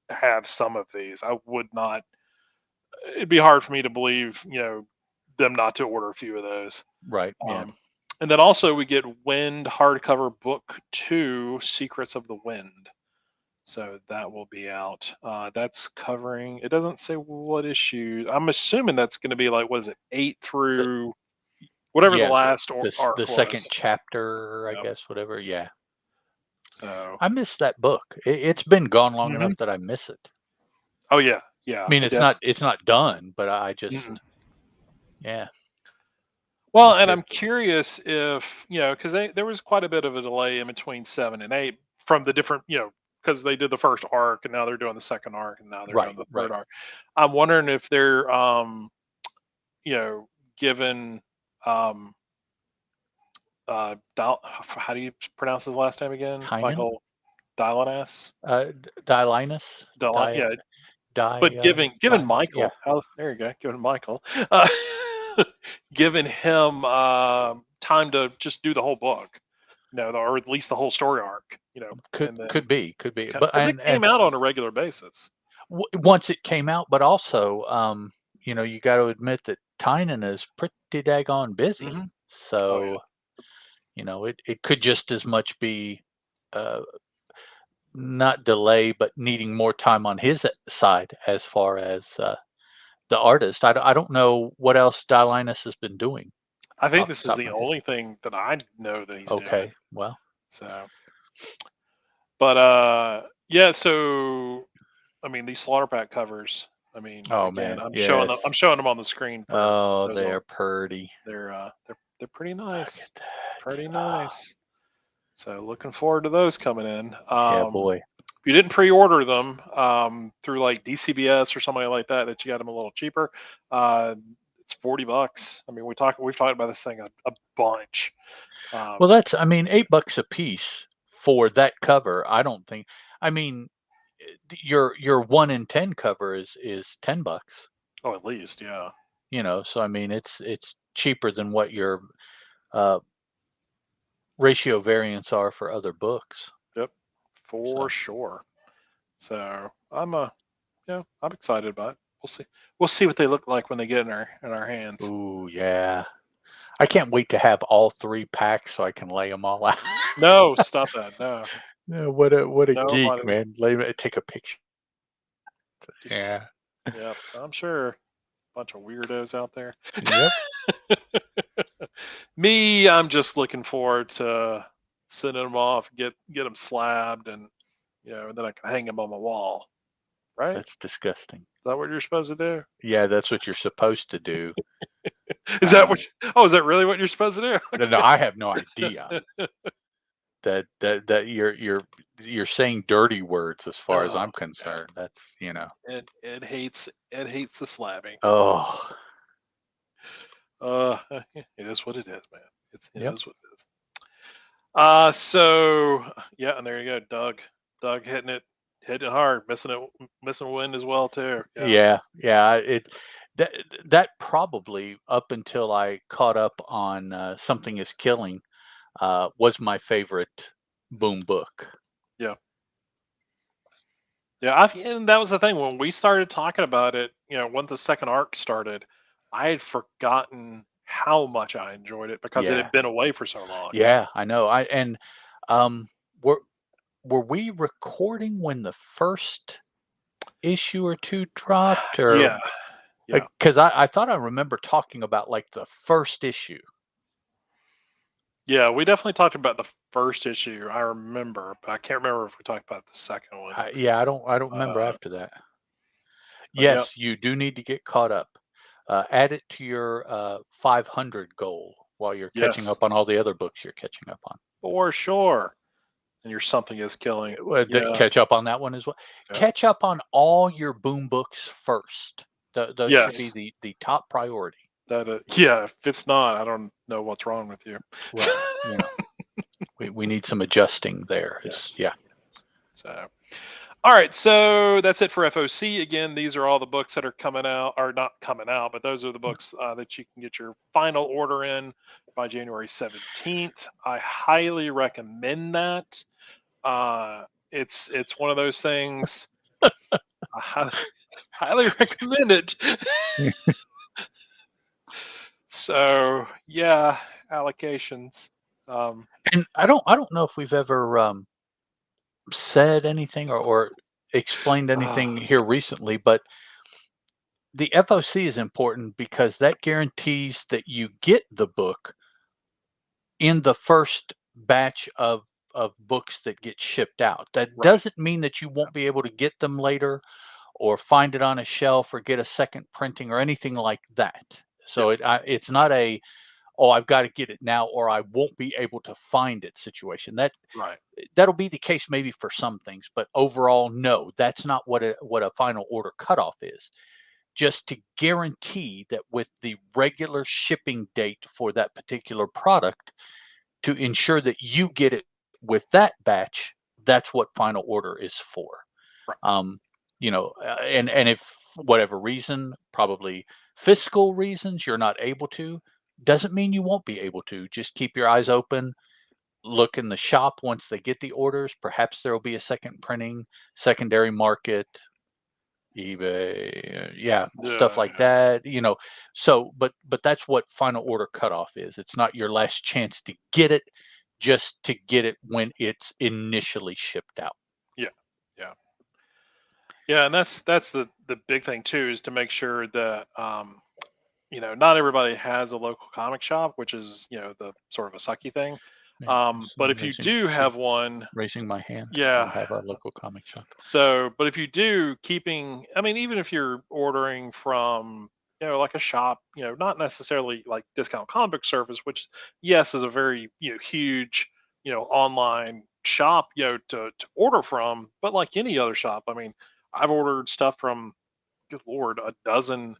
have some of these. I would not. It'd be hard for me to believe, them not to order a few of those. Right, yeah. Um, and then also we get Wind hardcover book 2, Secrets of the Wind. So that will be out. That's covering. It doesn't say what issue. I'm assuming that's going to be like, what is it, 8 The through whatever the yeah, last the arc second was. chapter, I Yep. guess, whatever, yeah. So. I missed that book. It's been gone long Mhm. enough that I miss it. Oh yeah, I yeah, mean, yeah. it's not done, but I Mm-mm. just yeah, Well, missed and it. I'm curious if because there was quite a bit of a delay in between 7 and 8 from the different because they did the first arc and now they're doing the second arc and now they're doing Right, the third right. arc. I'm wondering if they're you know given um how do you pronounce his last name again? Tynan? Michael Dylanas. Dilinus? Yeah, but Di given Linus? Yeah. Michael, there you go, given Michael, uh, giving him time to just do the whole book, or at least the whole story arc, and then Could be. But because it came out on a regular basis. once it came out, but also, you got to admit that Tynan is pretty daggone busy. Hmm. Oh yeah, So, it could just as much be uh, not delay, but needing more time on his side as far as the artist. I don't know what else Dylinus has been doing I think off the this is top of the my head. only thing that I know that he's doing. Okay, well, So, but yeah. So, I mean, these slaughter pack covers. I mean, oh again, man, yes. I'm showing them on the screen for Oh, those on. they're pretty. They're pretty Look nice, at that. pretty Oh, nice. So looking forward to those coming in. yeah, boy. If you didn't pre-order them through like DCBS or somebody like that you got them a little cheaper. Uh, it's $40. I mean, we've talked about this thing a bunch. Well, Um, that's I mean, $8 a piece for that cover. I don't think. I mean, your 1 in 10 cover is $10. oh, at least, yeah, So I mean, it's cheaper than what your uh, ratio variants are for other books. yep, for So, sure. So I'm excited about it. We'll see what they look like when they get in our hands. ooh, yeah. I can't wait to have all 3 packs so I can lay them all out. No, stop that. No, Yeah, what a geek, nobody. man. Take a picture. Just Yeah. yeah. I'm sure a bunch of weirdos out there. Yep. Me, I'm just looking forward to sending them off, get them slabbed, and then I can hang them on my wall. Right? That's disgusting. Is that what you're supposed to do? Yeah, that's what you're supposed to do. Is that what? Oh, is that really what you're supposed to do? No, I have no idea. That you're saying dirty words as far as Oh, I'm concerned. That's it hates the slabbing. oh It is what it is, man. It yep. is what it is. So yeah, and there you go, Doug hitting it hard, missing wind as well too. Yeah, Yeah. That that probably up until I caught up on Something Is Killing was my favorite boom book. yeah, yeah. And that was the thing when we started talking about it. When the second arc started, I had forgotten how much I enjoyed it because it Yeah. had been away for so long. Yeah, I know. I and were we recording when the first issue or two dropped, or Yeah, yeah. because I thought I remember talking about like the first issue. Yeah, we definitely talked about the first issue. I remember, but I can't remember if we talked about the second one. Yeah, I don't remember Uh, after that. but yeah, Yes, you do need to get caught up. Add it to your 500 goal while you're catching yes, up on all the other books you're catching up on. for sure. And your something is killing. Yeah, Catch up on that one as well. yeah. Catch up on all your boom books first. Those should be Yes. the top priority. Yeah. If it's not, I don't know what's wrong with you. Well, we need some adjusting there. Yes. Yeah. So, all right. So that's it for FOC. Again, these are all the books that are coming out, or not coming out, but those are the books that you can get your final order in by January 17th. I highly recommend that. It's one of those things. I highly recommend it. So yeah, allocations. And I don't know if we've ever said anything or explained ah, anything here recently, but the FOC is important because that guarantees that you get the book in the first batch of books that get shipped out. That right. doesn't mean that you won't be able to get them later or find it on a shelf or get a second printing or anything like that. Yeah, So it's not a, oh, I've got to get it now or I won't be able to find it situation. right. That'll be the case maybe for some things, but overall, no, that's not what a final order cutoff is. Just to guarantee that with the regular shipping date for that particular product, to ensure that you get it with that batch, that's what final order is for. Right. Um, and if whatever reason, probably fiscal reasons, you're not able to, doesn't mean you won't be able to. Just keep your eyes open. Look in the shop once they get the orders. Perhaps there will be a second printing, secondary market, eBay, yeah, stuff like Yeah, that. So, but that's what final order cutoff is. It's not your last chance to get it, just to get it when it's initially shipped out. yeah, yeah, yeah. And that's the big thing too, is to make sure that not everybody has a local comic shop, which is the sort of a sucky thing. Yeah, so But if you do have one, raising my hand. I yeah. don't have a local comic shop. So, but if you do, I mean, even if you're ordering from, like a shop, not necessarily like Discount Comic Book Service, which, yes, is a very, huge, online shop, to order from, but like any other shop, I mean, I've ordered stuff from, good Lord, a dozen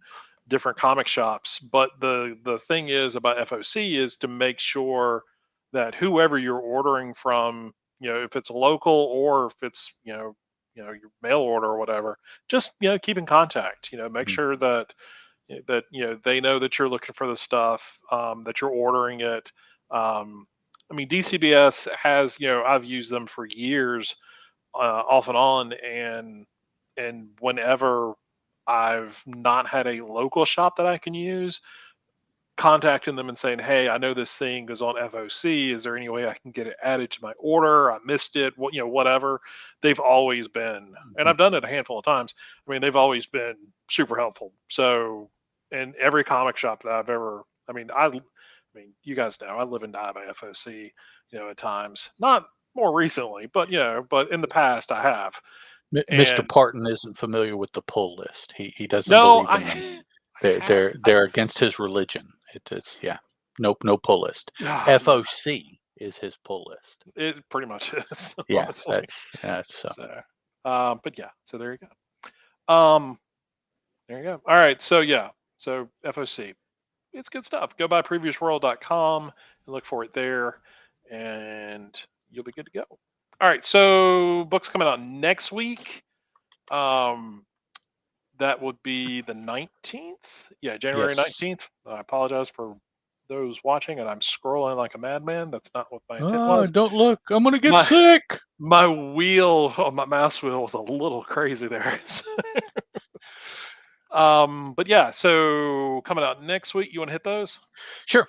different comic shops. But the thing is about FOC is to make sure that whoever you're ordering from, if it's local or if it's your mail order or whatever, just keep in contact. Make Mhm. sure that they know that you're looking for the stuff, that you're ordering it. I mean, DCBS has, I've used them for years, off and on, and whenever I've not had a local shop that I can use, contacting them and saying, "Hey, I know this thing goes on FOC. Is there any way I can get it added to my order? I missed it. Whatever." They've always been, and Mhm. I've done it a handful of times. I mean, they've always been super helpful. So, in every comic shop that I've ever, I mean, mean, you guys know I live and die by FOC. At times, not more recently, but but in the past I have. Mr. And Parton isn't familiar with the pull list. He doesn't no, believe in them. I have. They're against his religion. It's yeah. Nope, no pull list. Yeah, FOC is his pull list. it pretty much is, Yeah, honestly. that's so. So, but yeah, so there you go. There you go. All right, so yeah, so FOC, it's good stuff. Go by previousworld.com and look for it there, and you'll be good to go. All right, so books coming out next week. That would be the 19th. Yeah, January Yes. 19th. I apologize for those watching, and I'm scrolling like a madman. That's not what my intent Oh, was. don't look. I'm gonna get My sick. my wheel, my mouse wheel was a little crazy there. But yeah, so coming out next week, you want to hit those? Sure.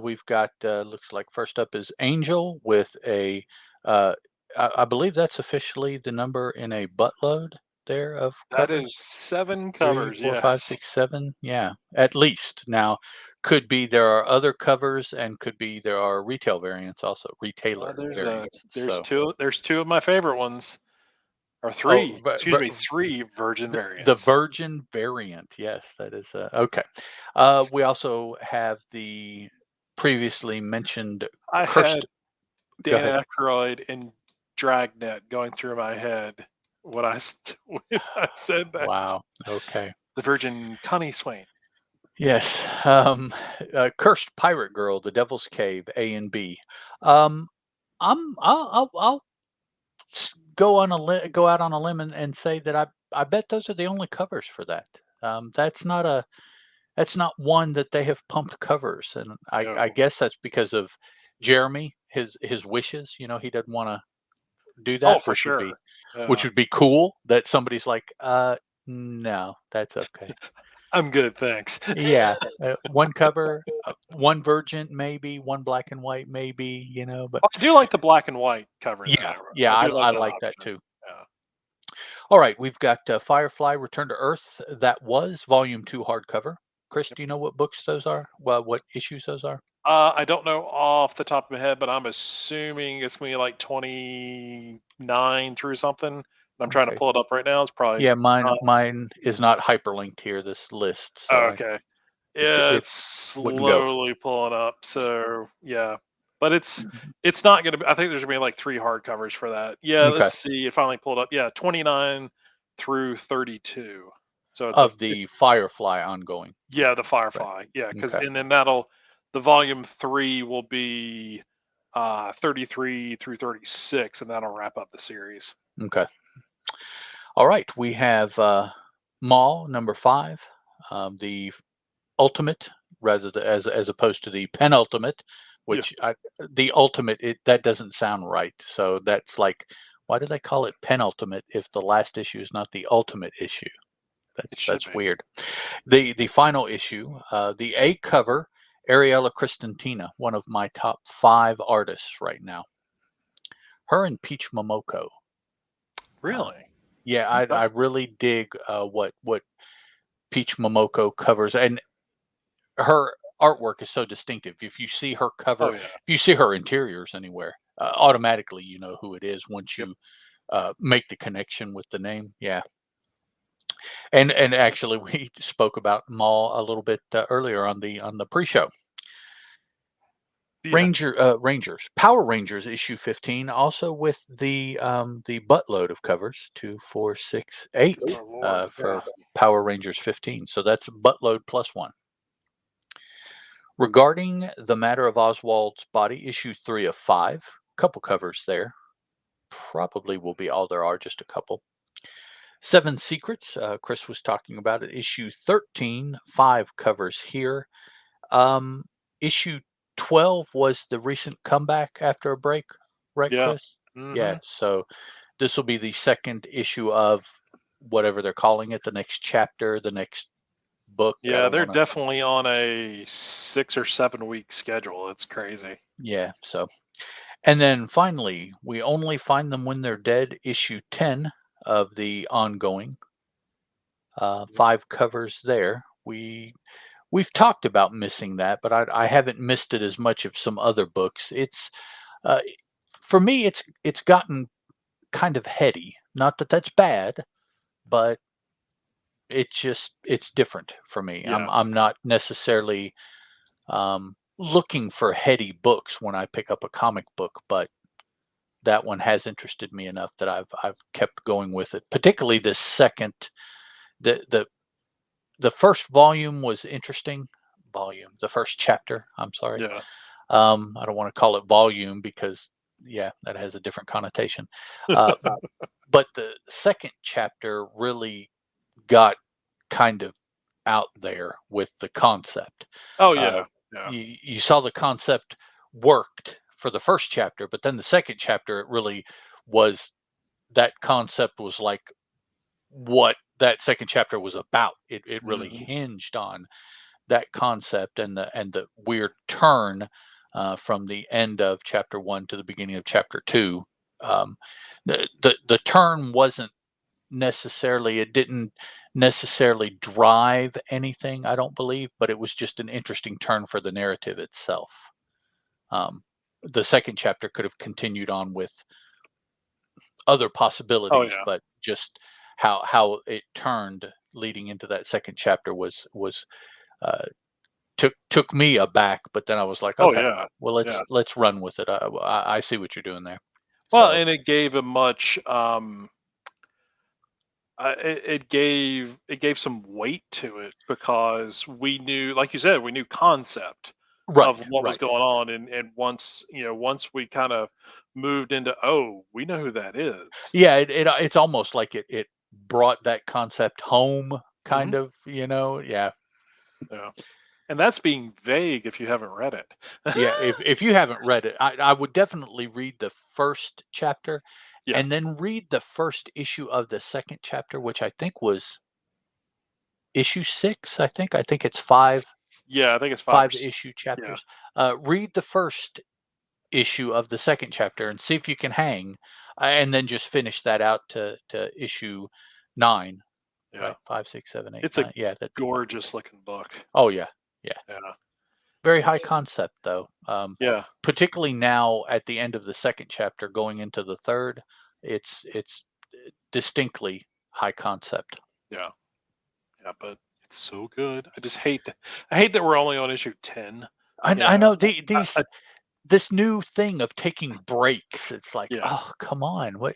We've got looks like first up is Angel with a uh, I believe that's officially the number in a buttload there of That covers. is 7 3, covers, 4, 5, yes. 6, 7. Yeah, at least. Now, could be there are other covers, and could be there are retail variants also, retailer variants. There's So, two of my favorite ones, or oh, three, excuse me, three virgin the variants. Virgin variant. Yes, that is okay. We also have the previously mentioned I had cursed. Go Dan ahead. Aykroyd and Dragnet going through my head when when I said that. Wow. Okay. The Virgin Connie Swain. Yes. Cursed Pirate Girl, The Devil's Cave, A and B. Um, I'll go out on a limb and say that I bet those are the only covers for that. That's not one that they have pumped covers, and I No. guess that's because of Jeremy, his wishes. He doesn't want to do Oh, that, for sure. which Yeah. would be cool. That somebody's like, no, that's okay. I'm good, thanks. Yeah, one cover, one Virgin, maybe one black and white, maybe. But I do like the black and white cover yeah, though. yeah, I do like I that like that option. too. Yeah. All right, we've got Firefly Return to Earth. That was Volume 2 hardcover. Chris, Yep. do you know what books those are? Well, what issues those are? I don't know off the top of my head, but I'm assuming it's gonna be like 29 through something. I'm trying to Okay. pull it up right now. It's probably Yeah, mine is not hyperlinked here, this list, so okay. it It's wouldn't go. slowly pulling up. So yeah, but Mhm. it's not gonna be. I think there's gonna be like 3 hardcovers for that. Yeah, Okay. let's see. It finally pulled up. Yeah, 29 through 32. So Of it's the Firefly ongoing. yeah, the Right. Firefly. Yeah, because Okay. and then that'll the volume 3 will be 33 through 36, and that'll wrap up the series. Okay. All right. We have Maul number 5, the ultimate rather as opposed to the penultimate, Yeah, which the ultimate that doesn't sound right. So that's like, why do they call it penultimate if the last issue is not the ultimate issue? it should That's be. weird. The final issue, the A cover, Ariella Cristantina, one of my top 5 artists right now. Her and Peach Momoko. Uh, Really? yeah, Okay. I really dig what Peach Momoko covers, and her artwork is so distinctive. If you see her cover, Oh yeah. if you see her interiors anywhere, automatically you know who it is once Yep. you make the connection with the name. Yeah, and actually we spoke about Maul a little bit earlier on the pre-show. Yeah. Rangers, Power Rangers issue 15, also with the buttload of covers, 2, 4, 6, 8 Oh Lord. for Yeah. Power Rangers 15. So that's buttload plus 1. Regarding the Matter of Oswald's Body, issue 3 of 5, couple covers there. Probably will be all there are, just a couple. 7 Secrets, Chris was talking about it. Issue 13, 5 covers here. Um, issue 12 was the recent comeback after a break, right, Yeah. Chris? Yeah, Mhm. so this will be the second issue of whatever they're calling it, the next chapter, the next book. I Yeah, don't they're want to, definitely on a 6 or 7 week schedule. It's crazy. yeah, so. And then finally, We Only Find Them When They're Dead, issue 10 of the ongoing. Mhm. 5 covers there. we've talked about missing that, but I haven't missed it as much of some other books. It's uh, for me, it's gotten kind of heady. Not that that's bad, but it's different for me. Yeah. I'm not necessarily looking for heady books when I pick up a comic book, but that one has interested me enough that I've kept going with it. Particularly the second, the the the first volume was interesting. Volume, the first chapter. I'm sorry. Yeah. I don't want to call it volume because yeah, that has a different connotation. Uh, but the second chapter really got kind of out there with the concept. Oh Uh, yeah. Yeah. you saw the concept worked for the first chapter, but then the second chapter, it really was that concept was like what that second chapter was about. It really Hmm. hinged on that concept and the weird turn from the end of chapter one to the beginning of chapter two. Um, the turn wasn't necessarily it didn't necessarily drive anything, I don't believe, but it was just an interesting turn for the narrative itself. Um, the second chapter could have continued on with other Oh possibilities, yeah. but just how it turned leading into that second chapter was uh, took me aback. But then I was like, Oh okay, yeah. well Yeah. let's run with it. I see what you're doing there. Well, So and it gave a much it gave some weight to it because we knew, like you said, we knew concept of right, what was right. going on, and once once we kind of moved into, oh, we know who that is. Yeah, it's almost like it brought that concept home, Hmm. kind of, Yeah, Yeah, and that's being vague if you haven't read it. yeah. If you haven't read it, I would definitely read the first chapter, Yeah, and then read the first issue of the second chapter, which I think was issue 6. I think it's yeah, I think it's five or five issue yeah, chapters. Read the first issue of the second chapter and see if you can hang, and then just finish that out to issue 9. yeah. Right, 5, 6, 7, 8, It's a 9. Yeah, that'd be about. gorgeous looking book. Oh, yeah, yeah. Yeah, Very high it's concept, though. yeah, Particularly now at the end of the second chapter, going into the third, it's distinctly high concept. yeah, yeah. But it's so good. I hate that we're only on issue 10. I You I know, know this new thing of taking breaks. It's like, yeah, oh, come on, what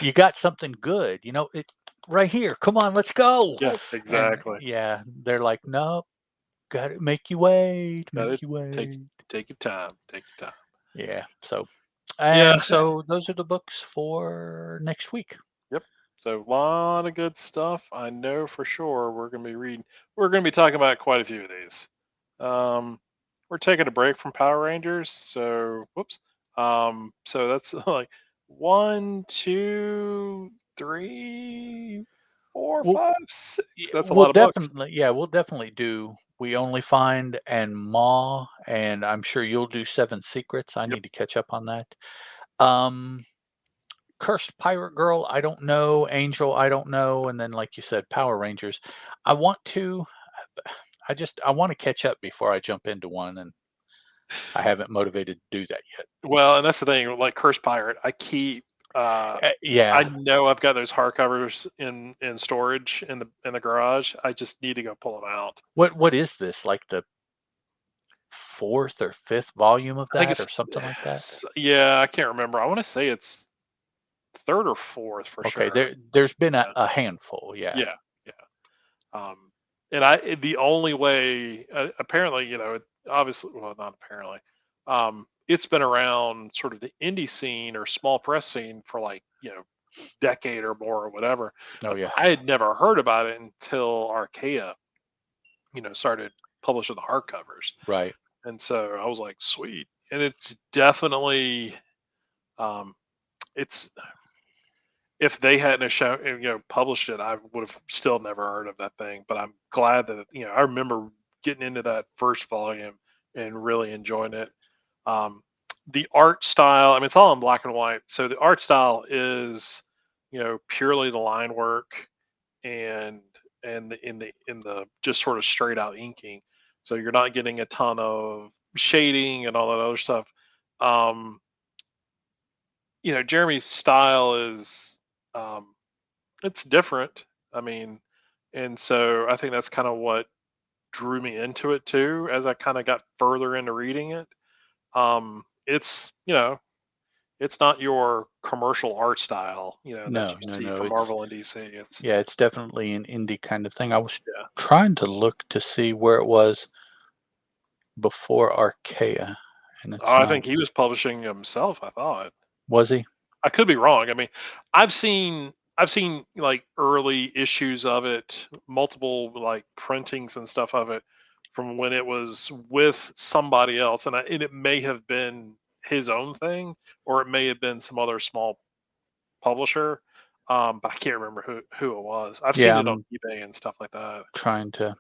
you got something good, it right here. Come on, let's go. yeah, And exactly. yeah, they're like, no, gotta make you wait, Gotta make you take wait. take your time. Take your time. Yeah. So Yeah. and so those are the books for next week. Yep. So a lot of good stuff. I know for sure we're gonna be reading. We're gonna be talking about quite a few of these. Um, we're taking a break from Power Rangers, so whoops. So that's like one, two, three, four, We'll five, six. yeah, That's a lot of books. we'll definitely do We Only Find and Ma, and I'm sure you'll do Seven Secrets. I Yep. need to catch up on that. Um Cursed Pirate Girl, I don't know. Angel, I don't know. And then, like you said, Power Rangers. I want to. I want to catch up before I jump into one, and I haven't motivated to do that yet. Well, and that's the thing. Like Cursed Pirate, I keep. Uh, I Yeah. know I've got those hardcovers in storage in the garage. I just need to go pull them out. What is this? Like the fourth or fifth volume of I think that, or it's something like that? yeah, I can't remember. I want to say it's third or fourth for Okay, sure. there's been Yeah, a handful. Yeah. yeah, yeah. And the only way apparently, obviously, well, not apparently, it's been around sort of the indie scene or small press scene for like decade or more or whatever. Oh But yeah. I had never heard about it until Archaea, started publishing the hardcovers. Right. And so I was like, sweet. And it's definitely, um, it's if they hadn't have shown, published it, I would have still never heard of that thing. But I'm glad that I remember getting into that first volume and really enjoying it. Um, the art style, I mean, it's all in black and white, so the art style is, purely the line work, and and in the just sort of straight out inking. So you're not getting a ton of shading and all that other stuff. Um, Jeremy's style is it's different. I mean, and so I think that's kind of what drew me into it too as I kind of got further into reading it. It's not your commercial art style, that No, you no, see no. from Marvel and DC. It's Yeah, it's definitely an indie kind of thing. I was yeah. trying to look to see where it was before Archaea, and Oh, it's I not. think he was publishing himself, I thought. Was he? I could be wrong. I mean, I've seen like early issues of it, multiple like printings and stuff of it from when it was with somebody else, and it may have been his own thing, or it may have been some other small publisher. But I can't remember who it was. I've seen Yeah, it on I'm eBay and stuff like that, trying to.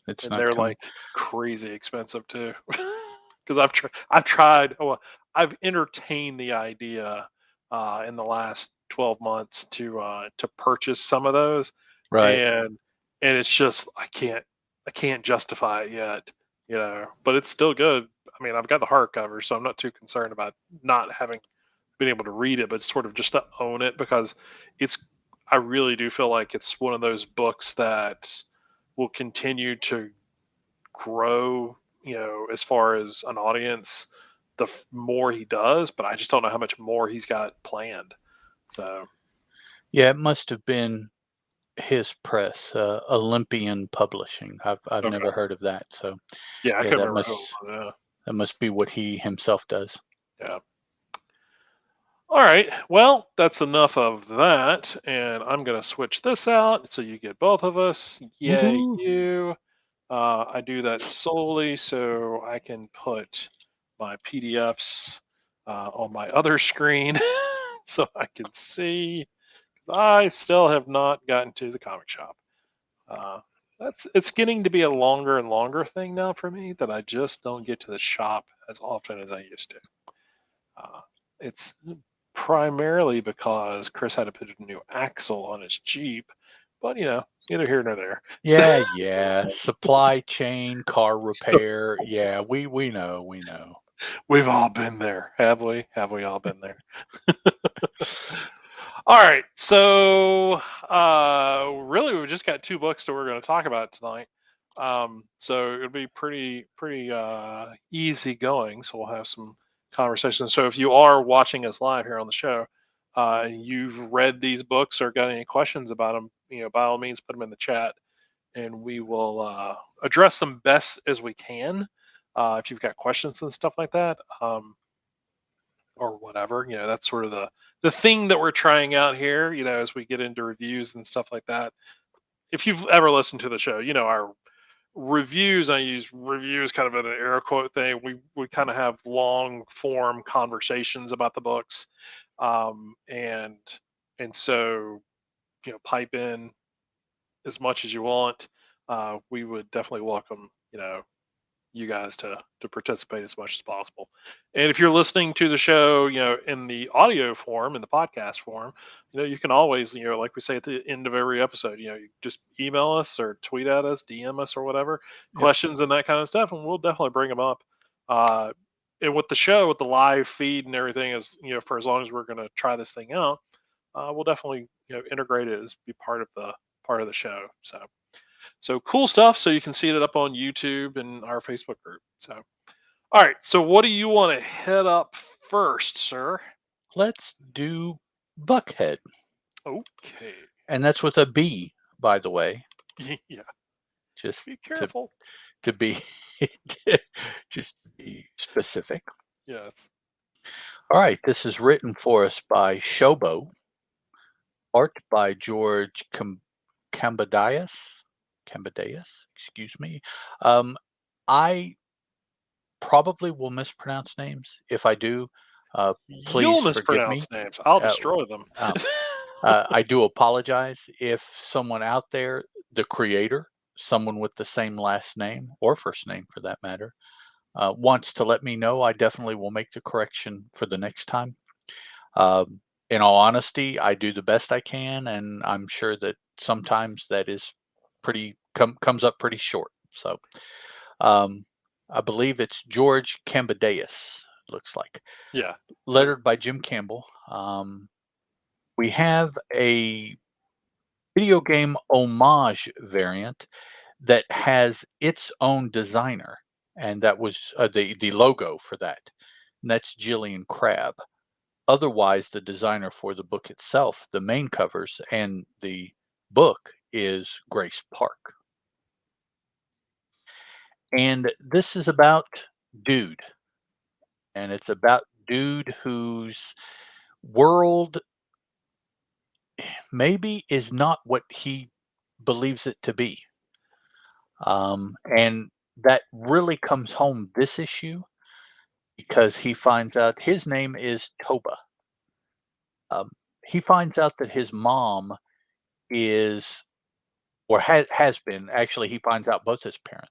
It's and not they're coming. like crazy expensive too. Because I've tried. Oh, I've entertained the idea in the last 12 months to purchase some of those, Right. and it's just I can't justify it yet, But it's still good. I mean, I've got the hardcover, so I'm not too concerned about not having been able to read it, but sort of just to own it because it's. I really do feel like it's one of those books that will continue to grow, as far as an audience, the more he does, but I just don't know how much more he's got planned. So, Yeah, it must have been his press, Olympian Publishing. I've okay. never heard of that. So Yeah, I yeah, couldn't remember who it was. that must be what he himself does. Yeah. Yeah. All right. Well, that's enough of that. And I'm going to switch this out so you get both of us. Yay, Woohoo! you. I do that solely so I can put my PDFs on my other screen so I can see. I still have not gotten to the comic shop. Uh, it's getting to be a longer and longer thing now for me that I just don't get to the shop as often as I used to. It's primarily because Chris had to put a new axle on his Jeep, but neither here nor there. So, Yeah, yeah. Supply chain, car so repair. Yeah, we know, we know. we've all been there, have we? Have we all been there? All right, so really, we've just got two books that we're going to talk about tonight. So it'll be pretty easy going. So we'll have some conversations. So if you are watching us live here on the show, and you've read these books or got any questions about them, by all means, put them in the chat, and we will address them best as we can. If you've got questions and stuff like that. Or whatever. That's sort of the thing that we're trying out here. As we get into reviews and stuff like that. If you've ever listened to the show, our reviews. I use reviews kind of in an air quote thing. We kind of have long form conversations about the books, and so pipe in as much as you want. We would definitely welcome you guys to participate as much as possible. And if you're listening to the show, in the audio form, in the podcast form, you can always, like we say at the end of every episode, you just email us or tweet at us, DM us or whatever, Yep. questions and that kind of stuff, and we'll definitely bring them up. Uh, and with the show, with the live feed and everything, is for as long as we're going to try this thing out, we'll definitely integrate it as be part of the show. So cool stuff. So you can see it up on YouTube and our Facebook group. So, all right. So what do you want to head up first, sir? Let's do Buckhead. Okay. And that's with a B, by the way. Yeah. Just Be to careful. to be just to be specific. Yes. All right, this is written for us by Shobo, art by George Cambadias. Cambadias, excuse me. I probably will mispronounce names. If I do, You'll please forgive me. mispronounce names. I'll Uh, destroy them. um, I do apologize if someone out there, the creator, someone with the same last name or first name for that matter, wants to let me know. I definitely will make the correction for the next time. In all honesty, I do the best I can, and I'm sure that sometimes that is comes up pretty short. So I believe it's George Cambadeus, looks like. Yeah. Lettered by Jim Campbell. We have a video game homage variant that has its own designer, and that was the logo for that. And that's Jillian Crabb. Otherwise, the designer for the book itself, the main covers, and the book is Grace Park. And this is about Dude. And it's about Dude whose world maybe is not what he believes it to be. And that really comes home this issue because he finds out his name is Toba. Um, he finds out that his mom is, or has been, actually, he finds out both his parents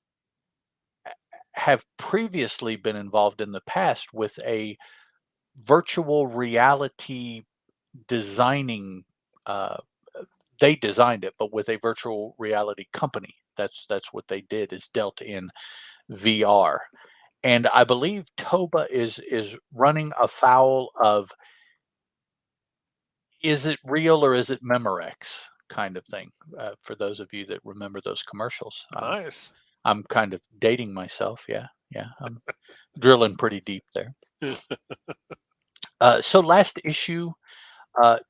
have previously been involved in the past with a virtual reality designing. Uh, they designed it, but with a virtual reality company. That's what they did, is dealt in VR. And I believe Toba is running afoul of, is it real or is it Memorex kind of thing. For those of you that remember those commercials, Nice. I'm kind of dating myself. Yeah, yeah, I'm drilling pretty deep there. So last issue,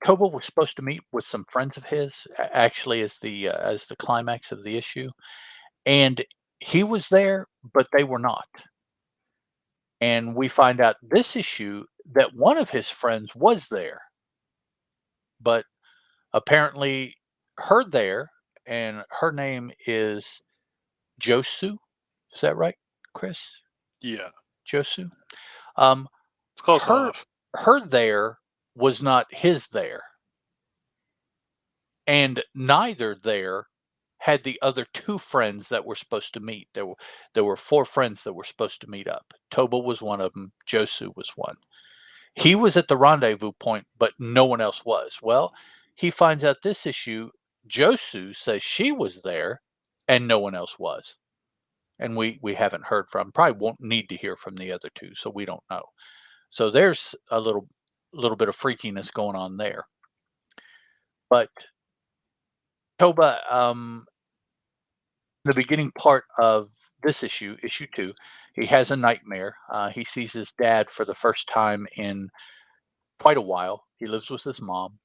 Toba was supposed to meet with some friends of his, actually, as the climax of the issue, and he was there, but they were not. And we find out this issue that one of his friends was there, but apparently her there, and her name is Josu. Is that right, Chris? Yeah. Josu. Um, It's close her enough. her there was not his there, and neither there had the other two friends that were supposed to meet. There were four friends that were supposed to meet up. Toba was one of them. Josu was one. He was at the rendezvous point, but no one else was. Well, he finds out this issue. Josu says she was there, and no one else was. And we haven't heard from. Probably won't need to hear from the other two, so we don't know. So there's a little bit of freakiness going on there. But Toba, the beginning part of this issue, issue 2, he has a nightmare. He sees his dad for the first time in quite a while. He lives with his mom,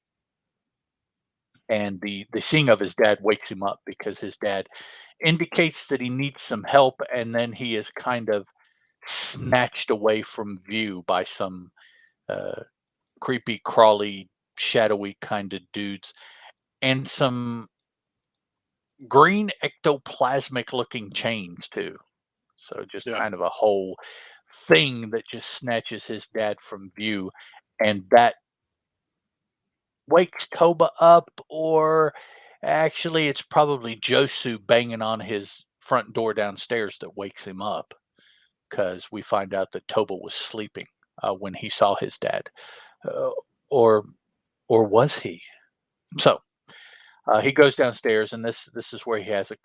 and the seeing of his dad wakes him up because his dad indicates that he needs some help, and then he is kind of snatched away from view by some uh, creepy, crawly, shadowy kind of dudes, and some green ectoplasmic looking chains too. So just Yeah. kind of a whole thing that just snatches his dad from view, and that wakes Toba up, or actually, it's probably Josu banging on his front door downstairs that wakes him up, because we find out that Toba was sleeping when he saw his dad, uh, or was he? So he goes downstairs, and this is where he has a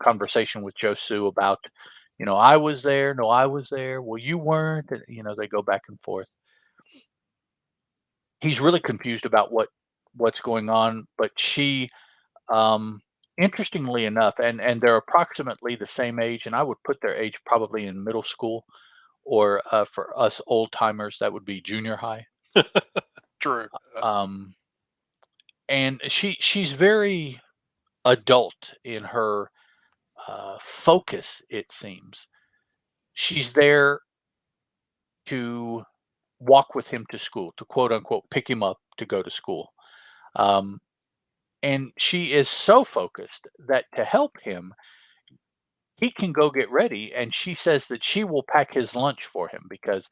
conversation with Josu about, I was there, no, I was there, well, you weren't, and, they go back and forth. He's really confused about what's going on, but she, um, interestingly enough, and they're approximately the same age, and I would put their age probably in middle school, or for us old timers, that would be junior high. True. Um, and she's very adult in her focus, it seems. She's there to walk with him to school, to quote unquote pick him up to go to school. Um, and she is so focused that to help him, he can go get ready. And she says that she will pack his lunch for him because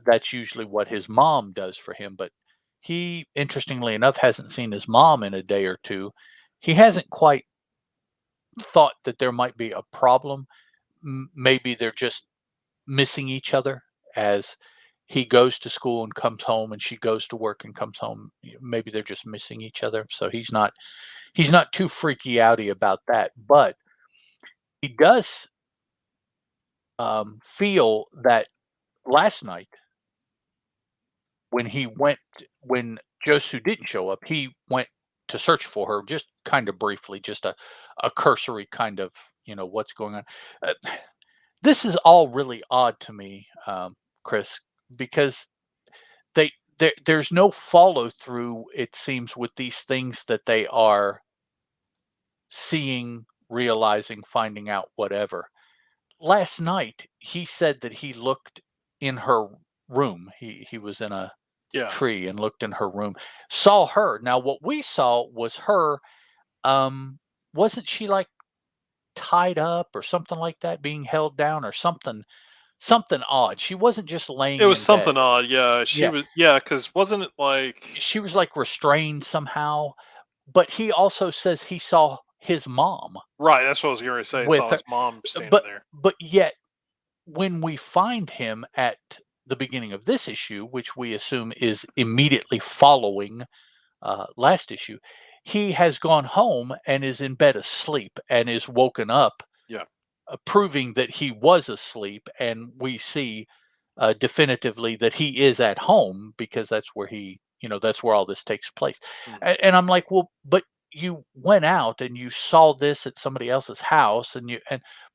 that's usually what his mom does for him. But he, interestingly enough, hasn't seen his mom in a day or two. He hasn't quite thought that there might be a problem. Maybe they're just missing each other, as he goes to school and comes home, and she goes to work and comes home. Maybe they're just missing each other. So he's not too freaky outy about that, but he does feel that last night when when Josu didn't show up, he went to search for her just kind of briefly, just a cursory kind of, what's going on. Uh, this is all really odd to me, Chris, because there's no follow through, it seems, with these things that they are seeing, realizing, finding out, whatever. Last night, he said that he looked in her room. He was in a Yeah. tree and looked in her room, saw her. Now, what we saw was her. Wasn't she like tied up or something like that, being held down or something odd? She wasn't just It laying was in bed. something odd. Yeah, she Yeah, was. Yeah, because wasn't it like she was like restrained somehow. But he also says he saw his mom right? That's what I was going to say. with Saw her. his mom standing But there. but yet when we find him at the beginning of this issue, which we assume is immediately following last issue, he has gone home and is in bed asleep and is woken up, Yeah. proving that he was asleep. And we see definitively that he is at home because that's where that's where all this takes place. Mm. And I'm like, well, but you went out and you saw this at somebody else's house,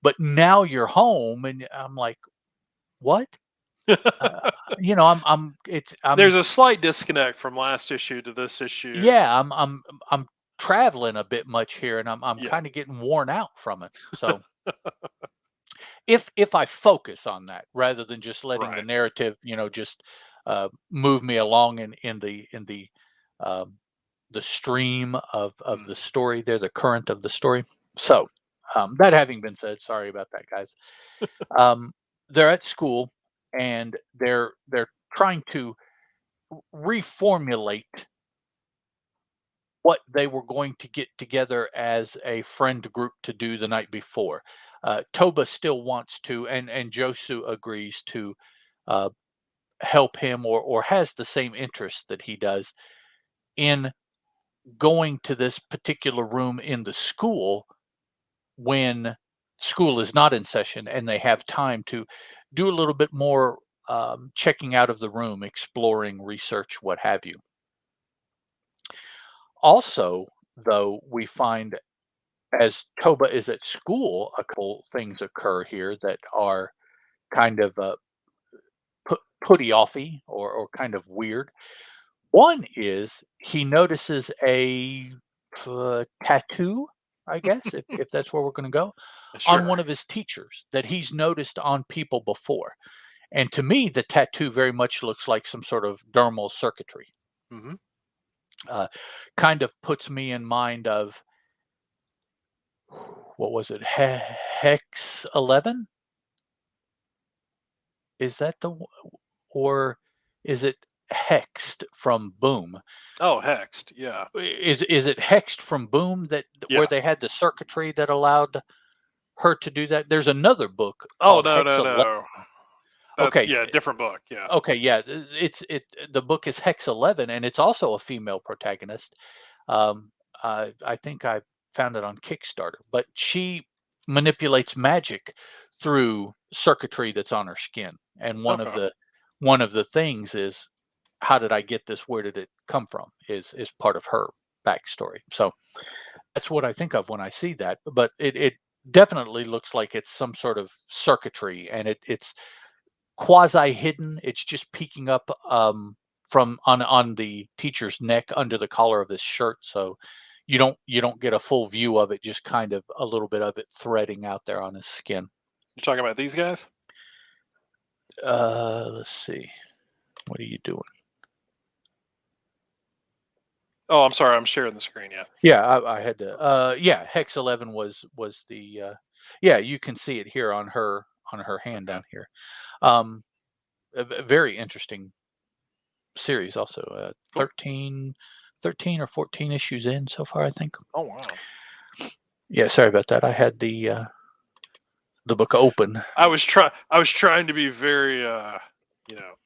but now you're home, and I'm like, what? Uh, There's a slight disconnect from last issue to this issue. yeah, I'm traveling a bit much here, and I'm Yeah. kind of getting worn out from it. So if I focus on that rather than just letting the Right. narrative, just move me along um, the stream of the Mm. story there, the current of the story. So that having been said, sorry about that, guys. Um, they're at school and they're trying to reformulate what they were going to get together as a friend group to do the night before. Toba still wants to, and Josu agrees to uh, help him, or has the same interest that he does in going to this particular room in the school when school is not in session and they have time to do a little bit more checking out of the room, exploring, research, what have you. Also, though, we find as Toba is at school, a couple things occur here that are kind of putty offy, or kind of weird. One is he notices a tattoo, I guess, if that's where we're going to go, on Sure. one of his teachers that he's noticed on people before. And to me, the tattoo very much looks like some sort of dermal circuitry. Hmm. Uh, Kind of puts me in mind of, what was it, Hex 11? Is that or is it hexed from Boom? Oh, hexed. Yeah. Is it hexed from Boom, that where Yeah. they had the circuitry that allowed her to do that? There's another book Oh, called no, Hex no, 11. no. That, Okay, yeah, different book. Yeah. okay, yeah, the book is Hex 11, and it's also a female protagonist. Um, I think I found it on Kickstarter, but she manipulates magic through circuitry that's on her skin. And Okay. one of the things is, how did I get this? Where did it come from? Is part of her backstory. So that's what I think of when I see that. But it definitely looks like it's some sort of circuitry, and it's quasi hidden. It's just peeking up from on the teacher's neck under the collar of his shirt, so you don't get a full view of it. Just kind of a little bit of it threading out there on his skin. You talking about these guys? Let's see. What are you doing? Oh, I'm sorry. I'm sharing the screen. Yeah. Yeah, I had to. Yeah, Hex 11 was the. Yeah, you can see it here on her hand Okay. down here. Um, a very interesting series. Also, Cool. 13 or 14 issues in so far, I think. Oh, wow. Yeah, sorry about that. I had the book open. I was trying to be very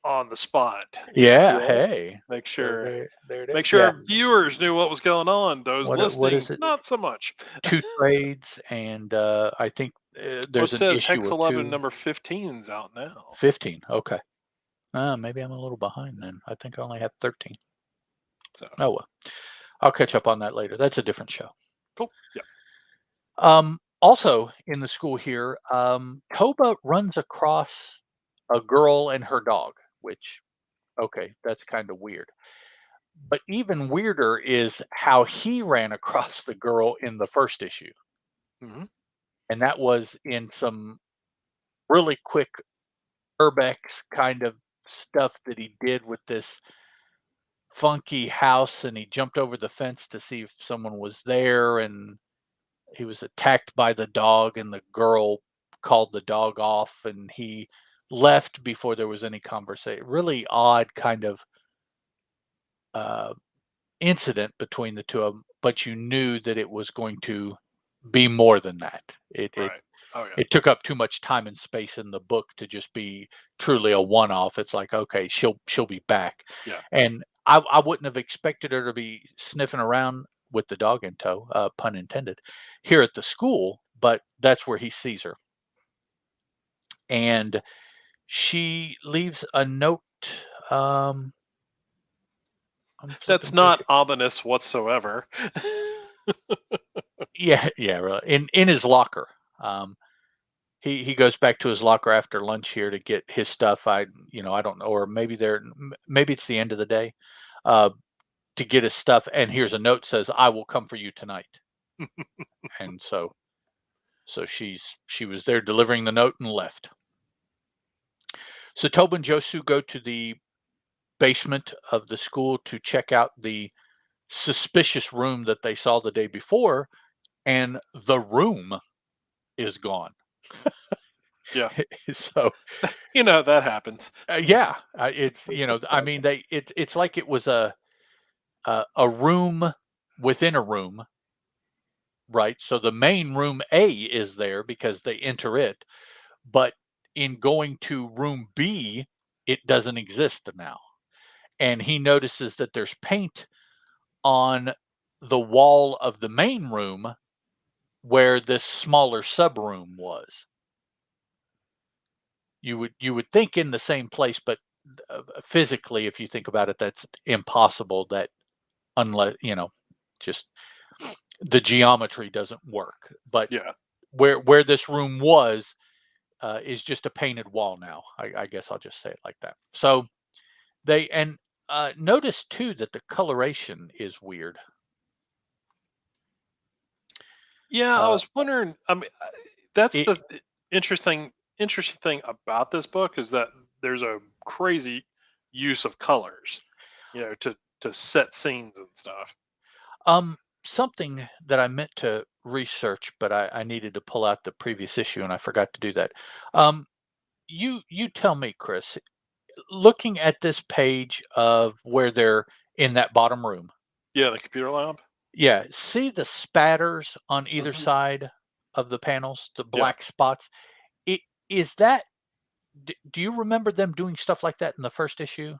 on the spot. Yeah. Hey. Make So sure there it is. make sure Yeah. our viewers knew what was going on. Those What listening, is it? not so much. 2 trades, and I think Well, there's it an says issue Hex or 11 2. number 15's out now. 15. Okay. Maybe I'm a little behind then. I think I only have 13. So Oh well. I'll catch up on that later. That's a different show. cool. Yeah. Also in the school here, Toba runs across a girl and her dog, which okay, that's kind of weird. But even weirder is how he ran across the girl in the first issue. Hmm. And that was in some really quick urbex kind of stuff that he did with this funky house, and he jumped over the fence to see if someone was there, and he was attacked by the dog, and the girl called the dog off, and he left before there was any conversation. Really odd kind of uh, incident between the two of them, but you knew that it was going to be more than that. Right. Oh yeah. It took up too much time and space in the book to just be truly a one-off. It's like, okay, she'll be back. Yeah. And I wouldn't have expected her to be sniffing around with the dog in tow, pun intended, here at the school, but that's where he sees her. And she leaves a note. Um, I'm That's flipping through not here. ominous whatsoever. Yeah, yeah, really. In his locker. Um, he goes back to his locker after lunch here to get his stuff. I don't know, or maybe maybe it's the end of the day, uh, to get his stuff. And here's a note says, "I will come for you tonight." And so she was there delivering the note and left. So Toba and Josu go to the basement of the school to check out the suspicious room that they saw the day before, and the room is gone. Yeah. So That happens. yeah, it's I mean it's like it was a room within a room, right? So the main room A is there because they enter it, but in going to room B, it doesn't exist now. And he notices that there's paint on the wall of the main room where this smaller sub room was. You would think in the same place, but physically, if you think about it, that's impossible. That unless just the geometry doesn't work. But Yeah. where this room was is just a painted wall now. I guess I'll just say it like that. So they and notice too that the coloration is weird. Yeah, I Uh, was wondering. I mean, that's it, the interesting thing about this book is that there's a crazy use of colors, to set scenes and stuff. something that I meant to research, but I needed to pull out the previous issue and I forgot to do that. Um, you tell me, Chris. Looking at this page of where they're in that bottom room, Yeah, the computer lab. yeah, see the spatters on either Hmm. side of the panels, the Yeah. black spots? It is that do you remember them doing stuff like that in the first issue?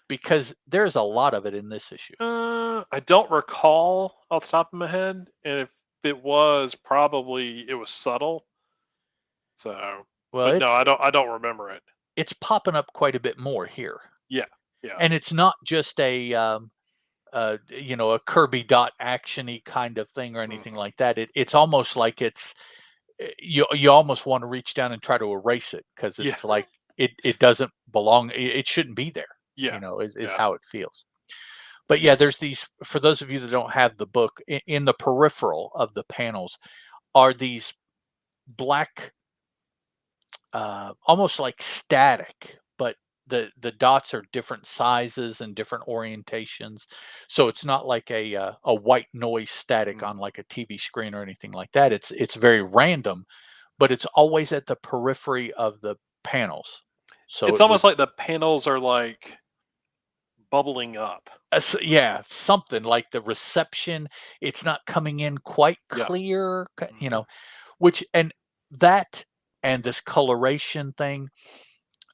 Because there's a lot of it in this issue. I don't recall off the top of my head, and if it was, probably it was subtle. So, Well, but no, I don't remember it. it's popping up quite a bit more here. Yeah. Yeah. And it's not just a Kirby dot actiony kind of thing or anything Hmm. like that. It's almost like you almost want to reach down and try to erase it because Yeah. it's like it doesn't belong. It shouldn't be there. Yeah. Is Yeah. how it feels. But yeah, there's these for those of you that don't have the book in the peripheral of the panels are these black, almost like static, but the dots are different sizes and different orientations. So it's not like a white noise static on Mhm. like a TV screen or anything like that. It's very random, but it's always at the periphery of the panels. So It's it would, almost like the panels are like bubbling up. yeah, something like the reception. It's not coming in quite Yeah. clear, Hmm. which and that and this coloration thing.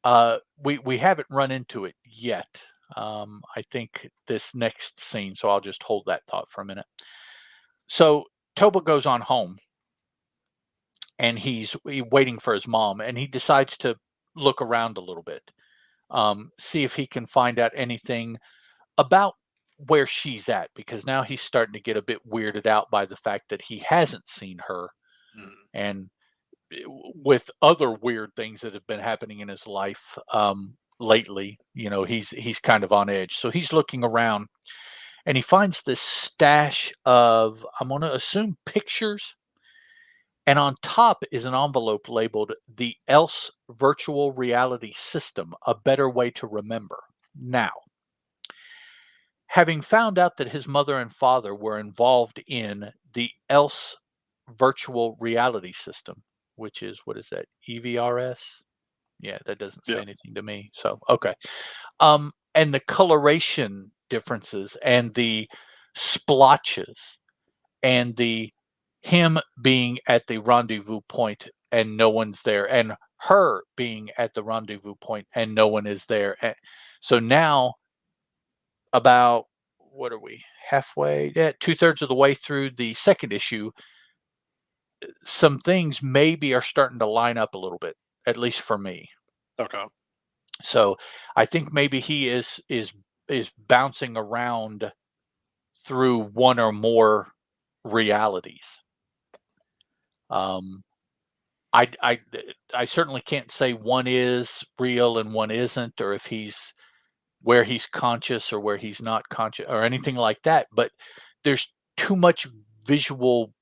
We haven't run into it yet. I think this next scene, so I'll just hold that thought for a minute. So Toba goes on home, and he's waiting for his mom, and he decides to look around a little bit, see if he can find out anything about where she's at, because now he's starting to get a bit weirded out by the fact that he hasn't seen her, Mm. and with other weird things that have been happening in his life lately, he's kind of on edge. So he's looking around, and he finds this stash of, I'm going to assume, pictures, and on top is an envelope labeled "The Else Virtual Reality System: A Better Way to Remember." Now, having found out that his mother and father were involved in the Else Virtual Reality System, which is, what is that? EVRS? Yeah, that doesn't say Yeah. anything to me. So, okay. And the coloration differences and the splotches and the him being at the rendezvous point and no one's there, and her being at the rendezvous point and no one is there. So now, about, what are we, halfway? Yeah, 2/3 of the way through the second issue, some things maybe are starting to line up a little bit, at least for me. Okay. So I think maybe he is bouncing around through one or more realities. Um, I I I certainly can't say one is real and one isn't, or if he's where he's conscious or where he's not conscious or anything like that. But there's too much visual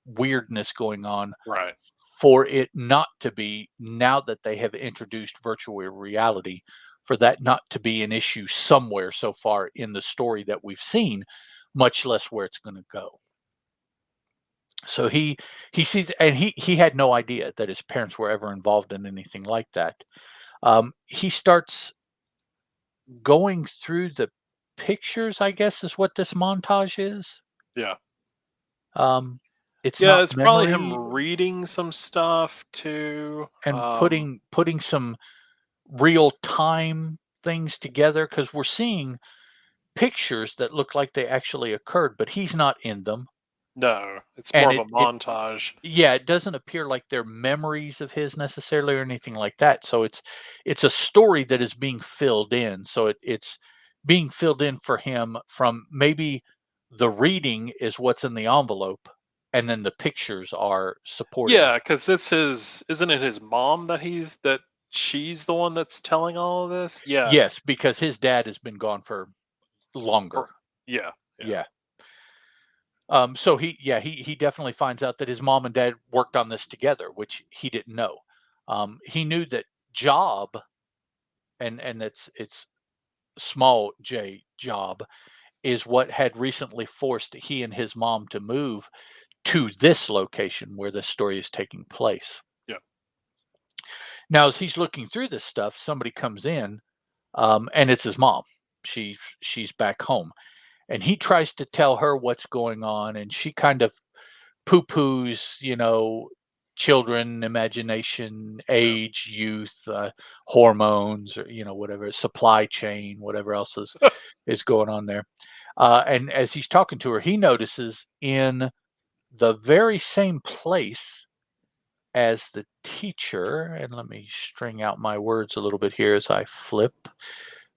weirdness going on Right. for it not to be, now that they have introduced virtual reality, for that not to be an issue somewhere so far in the story that we've seen, much less where it's going to go. So he sees, and he had no idea that his parents were ever involved in anything like that. He starts going through the pictures, I guess, is what this montage is. Yeah. Um, it's Yeah, not it's probably him memory, reading some stuff too. and putting some real time things together, because we're seeing pictures that look like they actually occurred, but he's not in them, No, it's more and of a it montage. yeah, it doesn't appear like they're memories of his necessarily or anything like that. So it's a story that is being filled in. So it's being filled in for him from, maybe the reading is what's in the envelope, and then the pictures are supporting Yeah, it. because it's his. Isn't it his mom that she's the one that's telling all of this? Yeah. Yes, because his dad has been gone for longer. Or, yeah. Yeah. Yeah. So he definitely finds out that his mom and dad worked on this together, which he didn't know. He knew that Job, and it's small j Job, is what had recently forced he and his mom to move to this location where this story is taking place. Yeah. Now, as he's looking through this stuff, somebody comes in, and it's his mom. She's back home, and he tries to tell her what's going on, and she kind of poo-poos, children, imagination, Yeah. age, youth, hormones, or whatever, supply chain, whatever else is going on there. And as he's talking to her, he notices in the very same place as the teacher, and let me string out my words a little bit here as I flip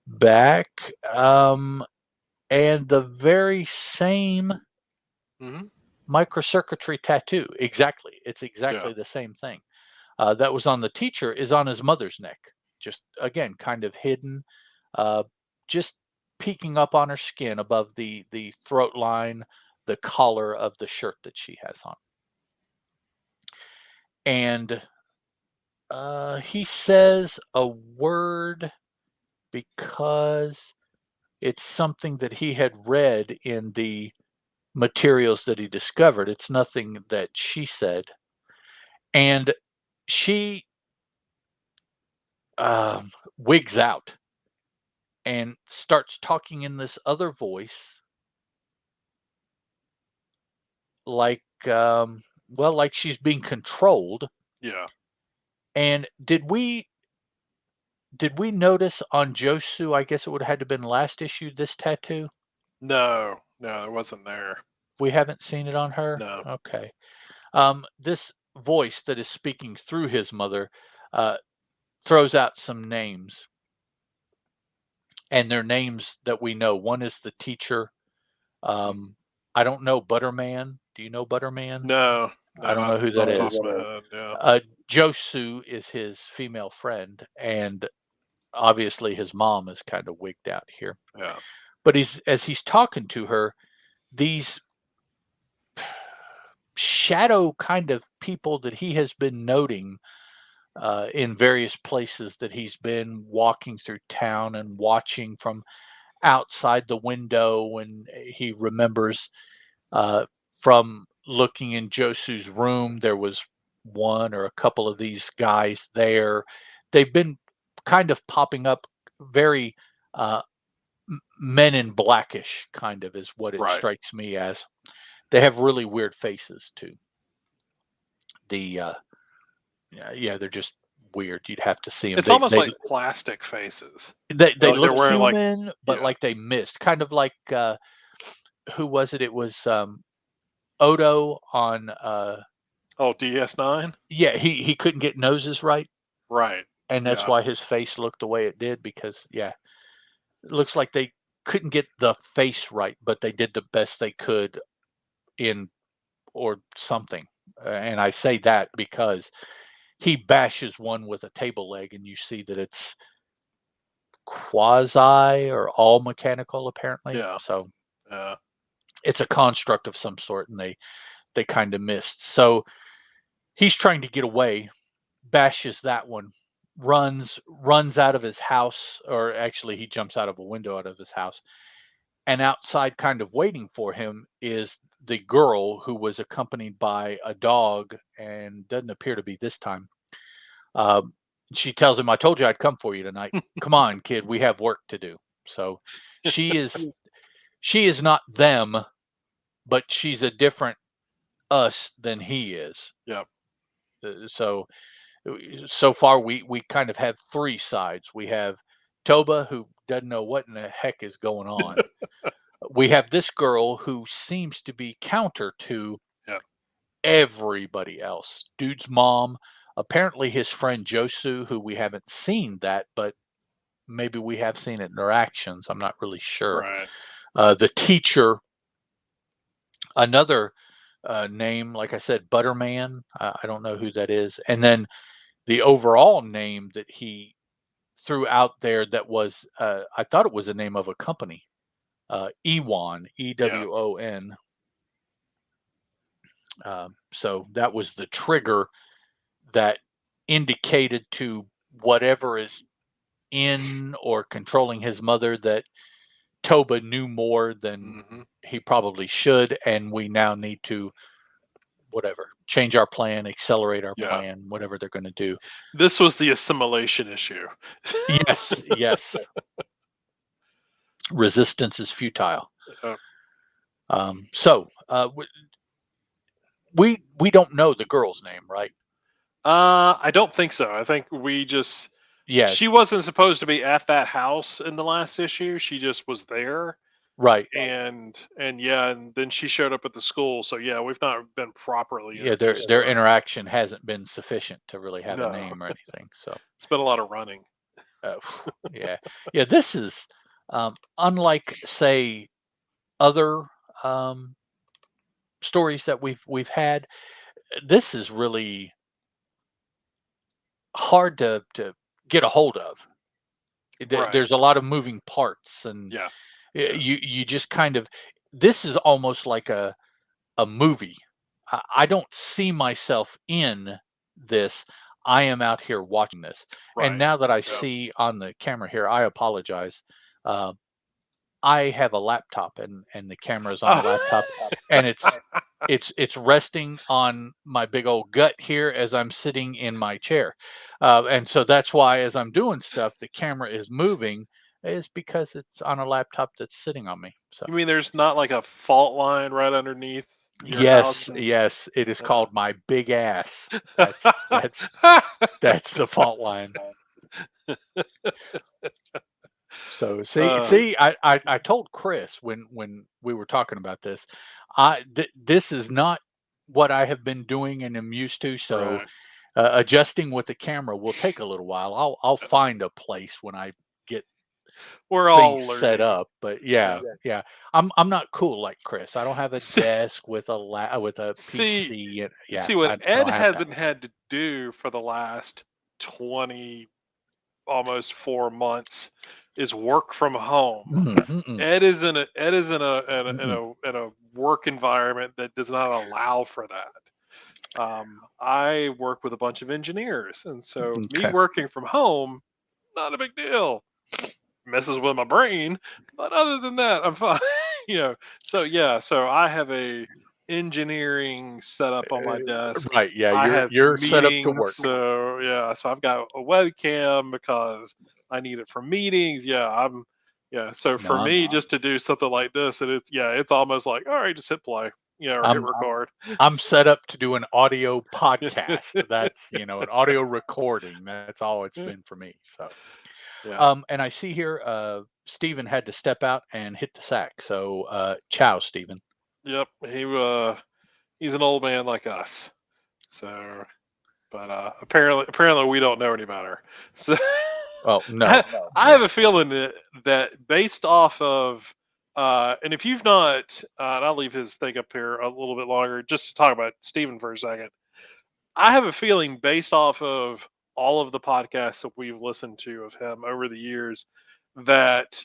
back, and the very same Hmm. microcircuitry tattoo. Exactly. It's Yeah. exactly the same thing. That was on the teacher is on his mother's neck. Just again, kind of hidden, uh, just peeking up on her skin above the throat line, the collar of the shirt that she has on. And he says a word because it's something that he had read in the materials that he discovered. It's nothing that she said. And she wigs out and starts talking in this other voice, like, well, like she's being controlled. Yeah. And Did we notice on Josu, I guess it would have had to have been last issue, this tattoo? No, it wasn't there. We haven't seen it on her? No. Okay. This voice that is speaking through his mother uh, throws out some names, and they're names that we know. One is the teacher. I don't know Butterman. Do you know Butterman? No, I don't not know who off that the top is. of my head. Yeah. Josu is his female friend, and obviously his mom is kind of wigged out here. Yeah. But as he's talking to her, these shadow kind of people that he has been noting in various places that he's been walking through town and watching from outside the window, and he remembers from looking in Josu's room, there was one or a couple of these guys there. They've been kind of popping up very uh, men in blackish, kind of is what it Right. strikes me as. They have really weird faces too. The yeah, they're just weird. You'd have to see them. It's almost like plastic faces. They Like look they're wearing like human, but yeah. like they missed. Kind of like who was it? It was Odo on Oh, DS9? yeah, he couldn't get noses right, Right. and that's Yeah. why his face looked the way it did because yeah, it looks like they couldn't get the face right, but they did the best they could in or something. And I say that because he bashes one with a table leg and you see that it's quasi or all mechanical apparently. Yeah. So Yeah. it's a construct of some sort and they kind of missed. So he's trying to get away, bashes that one, runs out of his house, or actually he jumps out of a window out of his house. And outside kind of waiting for him is the girl who was accompanied by a dog and doesn't appear to be this time. Um, she tells him, "I told you I'd come for you tonight. Come on, kid, we have work to do." So she is not them, but she's a different us than he is. Yep. So far we kind of have three sides. We have Toba who doesn't know what in the heck is going on. We have this girl who seems to be counter to Yep. everybody else. Dude's mom, apparently his friend Josu, who we haven't seen that, but maybe we have seen it in their actions. I'm not really sure. Right. The teacher, another name, like I said, Butterman. I don't know who that is. And then the overall name that he threw out there that was, I thought it was the name of a company, Ewon, Ewon. So that was the trigger that indicated to whatever is in or controlling his mother that Toba knew more than he probably should, and we now need to whatever change our plan, accelerate our plan, whatever they're going to do. This was the assimilation issue. Yes. Resistance is futile. So we don't know the girl's name, right? I don't think so. I think we just she wasn't supposed to be at that house in the last issue. She just was there. Right. And then she showed up at the school. So yeah, we've not been properly their interaction hasn't been sufficient to really have a name or anything. So it's been a lot of running. Yeah. This is unlike say other stories that we've had. This is really hard to get a hold of. There's a lot of moving parts, and you just kind of, this is almost like a movie. I don't see myself in this. I am out here watching this. And now that I see on the camera here, I apologize. I have a laptop and the camera's on the laptop and it's resting on my big old gut here as I'm sitting in my chair. And so that's why as I'm doing stuff, the camera is moving is because it's on a laptop that's sitting on me. So you mean there's not like a fault line right underneath your house? Yes, it is called my big ass. That's the fault line. So Uh, I told Chris when we were talking about this, this is not what I have been doing and am used to. So right. adjusting with the camera will take a little while. I'll find a place when I get We're things all set learning. up. But yeah, Yeah. yeah, I'm not cool like Chris. I don't have a See, desk with with a see, PC. And yeah, see what I Ed don't have that. hasn't had to do for the last 20, almost 4 months, is work from home. Mm-mm, Ed is in mm-mm. in a work environment that does not allow for that. I work with a bunch of engineers, and so me Okay. working from home, not a big deal. Messes with my brain, but other than that, I'm fine. you know, so yeah, so I have a engineering setup on my desk. Right. Yeah. I have You're set up to meetings, work. so yeah, so I've got a webcam because I need it for meetings. Yeah. So No, for me, just to do something like this, and it's almost like, all right, just hit play, or hit I'm record. I'm set up to do an audio podcast. That's, an audio recording. That's all it's been for me. So, Yeah. and I see here, Stephen had to step out and hit the sack. So, ciao, Stephen. Yep. He's an old man like us. So, but apparently we don't know any better. So Oh, I, no. I have a feeling that based off of and if you've not, and I'll leave his thing up here a little bit longer just to talk about Stephen for a second. I have a feeling based off of all of the podcasts that we've listened to of him over the years that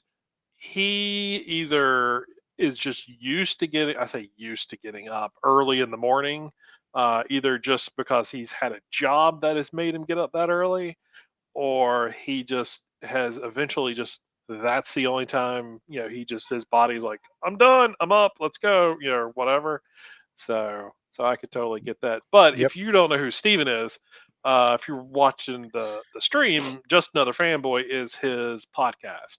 he either is just used to getting, I say used to getting up early in the morning, either just because he's had a job that has made him get up that early, or he just has eventually just, that's the only time, he just, his body's like, I'm done, I'm up, let's go, or whatever. So I could totally get that. But Yep. if you don't know who Steven is, if you're watching the stream, Just Another Fanboy is his podcast.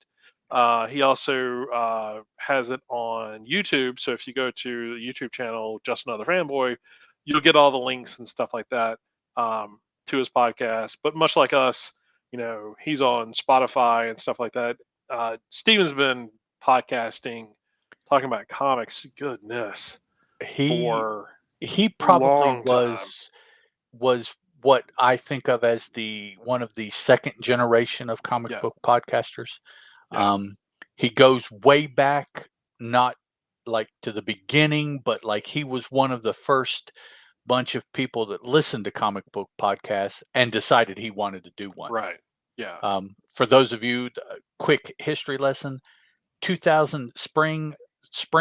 He also has it on YouTube. So if you go to the YouTube channel Just Another Fanboy, you'll get all the links and stuff like that to his podcast. But much like us, he's on Spotify and stuff like that. Steven's been podcasting, talking about comics. Goodness, He for he a probably long time. was what I think of as the one of the second generation of comic Yeah, book podcasters. yeah, Um, he goes way back, not like to the beginning, but like he was one of the first bunch of people that listened to comic book podcasts and decided he wanted to do one. right. Yeah, For those of you, quick history lesson: 2000 spring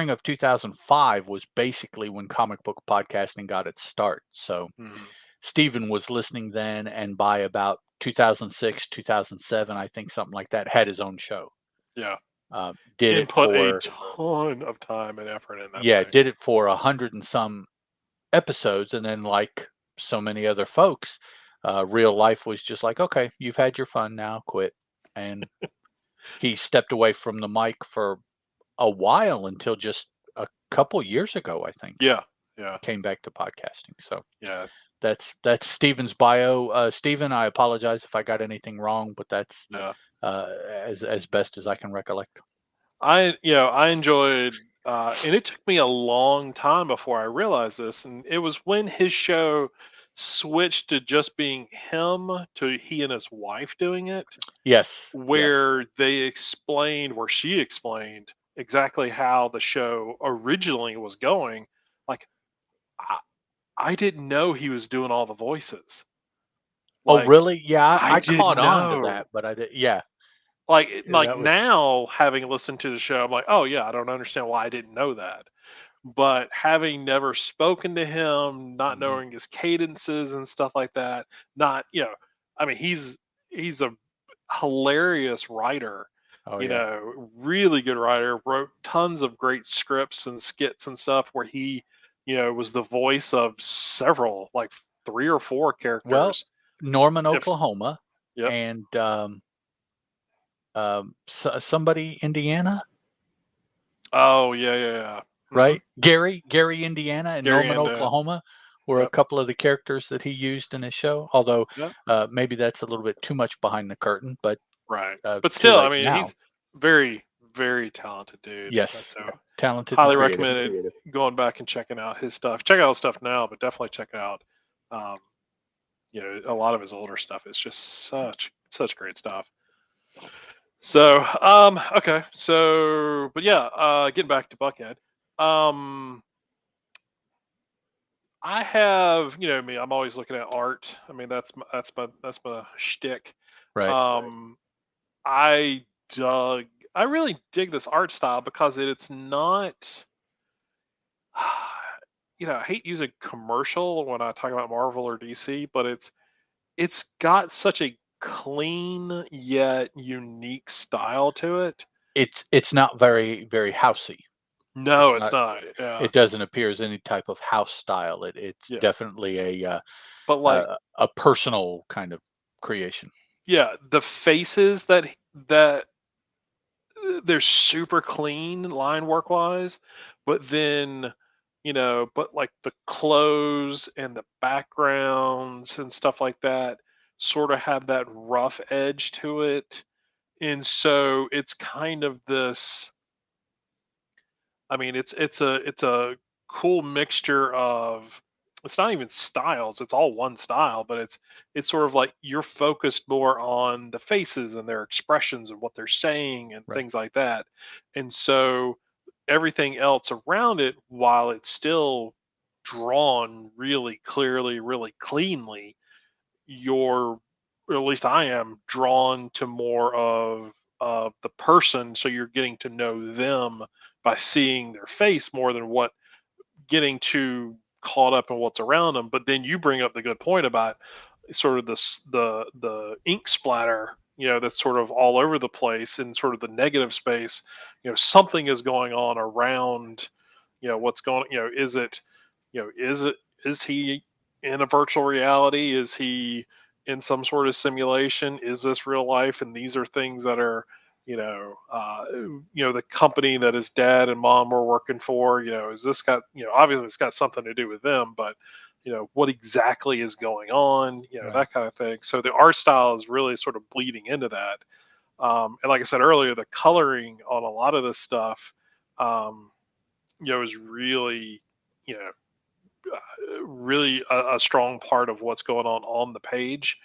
of 2005 was basically when comic book podcasting got its start. So hmm, Steven was listening then, and by about 2006, 2007, I think something like that, had his own show. yeah. Did And it put a for ton of time and effort in that Yeah, thing. did it for 100 and some episodes, and then like so many other folks, real life was just like, okay, you've had your fun now, quit. And he stepped away from the mic for a while until just a couple years ago, I think, Yeah, yeah, came back to podcasting. So yeah, that's Steven's bio. Steven, I apologize if I got anything wrong, but that's yeah. as best as I can recollect. I enjoyed, and it took me a long time before I realized this, and it was when his show switched to just being him, to he and his wife doing it, Yes, yes. where she explained exactly how the show originally was going. Like, I, I didn't know he was doing all the voices. Oh, Like, really? Yeah, I I caught didn't on to that, know. but I did. Yeah, Like that was. now, having listened to the show, I'm like, oh yeah, I don't understand why I didn't know that. But having never spoken to him, not Mhm. knowing his cadences and stuff like that, not, I mean, he's a hilarious writer, Oh yeah. really good writer, wrote tons of great scripts and skits and stuff where he, was the voice of several, like 3 or 4 Well, characters. Norman, If Oklahoma, Yep. and somebody Indiana, Oh yeah, yeah, yeah. right? Gary, Indiana, and Gary Norman, and Oklahoma were a Yep. couple of the characters that he used in his show. Although Yep. maybe that's a little bit too much behind the curtain, but Right. uh, But too still, I late mean, now. he's very, very talented dude. Yes, So talented and highly creative. recommended going back and checking out his stuff. Check out his stuff now, but definitely check out, um, a lot of his older stuff. Is just such great stuff. So, okay. So, but yeah, getting back to Buckhead. Um, I have, me. I'm always looking at art. I mean, that's my shtick. Right. Um, I dug. I really dig this art style because it's not. I hate using commercial when I talk about Marvel or DC, but it's got such a clean yet unique style to it. It's not very housey. No, It's it's not. not. Yeah, It doesn't appear as any type of house style. It's yeah. definitely But like, a personal kind of creation. yeah, the faces that they're super clean line work wise, but then but like the clothes and the backgrounds and stuff like that sort of have that rough edge to it, and so it's kind of this. I mean, it's a cool mixture of. It's not even styles; it's all one style, but it's sort of like you're focused more on the faces and their expressions and what they're saying and Right. things like that, and so everything else around it, while it's still drawn really clearly, really cleanly, you're, or at least I am, drawn to more of the person, so you're getting to know them by seeing their face more than what getting too caught up in what's around them. But then you bring up the good point about sort of the ink splatter, that's sort of all over the place in sort of the negative space. Something is going on around, what's going, is he in a virtual reality? Is he in some sort of simulation? Is this real life? And these are things that are, the company that his dad and mom were working for. Is this got, obviously it's got something to do with them, but what exactly is going on? Right. That kind of thing. So the art style is really sort of bleeding into that. And like I said earlier, the coloring on a lot of this stuff, um, is really, you know, really a strong part of what's going on the page.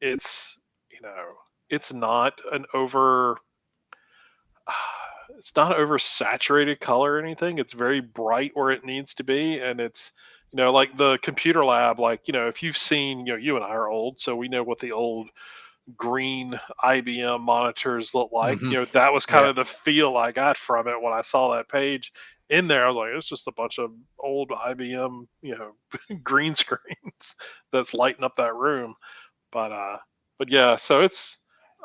It's, you know, it's not an over, it's not oversaturated color or anything. It's very bright where it needs to be, and it's, like the computer lab. Like, if you've seen, you and I are old, so we know what the old green IBM monitors look like. Hmm. That was kind Yeah. of the feel I got from it when I saw that page in there. I was like, it's just a bunch of old IBM, green screens that's lighting up that room. But yeah, so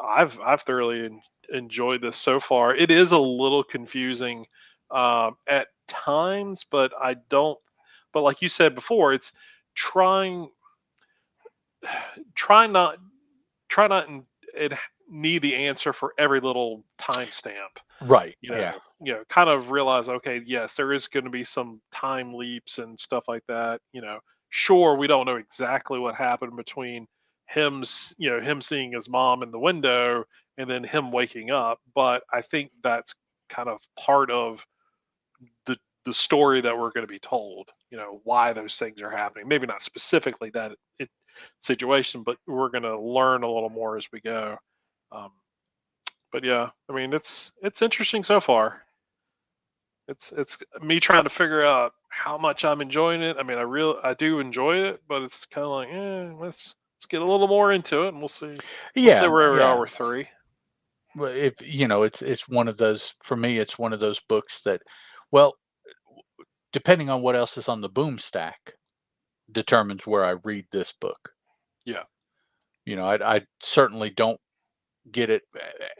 I've thoroughly enjoyed this so far. It is a little confusing at times, but I don't. But like you said before, it's trying try not try not and it need the answer for every little timestamp. Right. You know, Yeah. kind of realize, okay, yes, there is going to be some time leaps and stuff like that. Sure, we don't know exactly what happened between him seeing his mom in the window and then him waking up, but I think that's kind of part of the the story that we're going to be told. Why those things are happening. Maybe not specifically that situation, but we're going to learn a little more as we go. Um, but yeah, I mean, it's interesting so far. It's me trying to figure out how much I'm enjoying it. I mean, I do enjoy it, but it's kind of like, let's get a little more into it, and we'll see Yeah. where we are Yeah. with three. Well, if it's one of those for me. It's one of those books that, well, depending on what else is on the boom stack, determines where I read this book. Yeah, I certainly don't get it,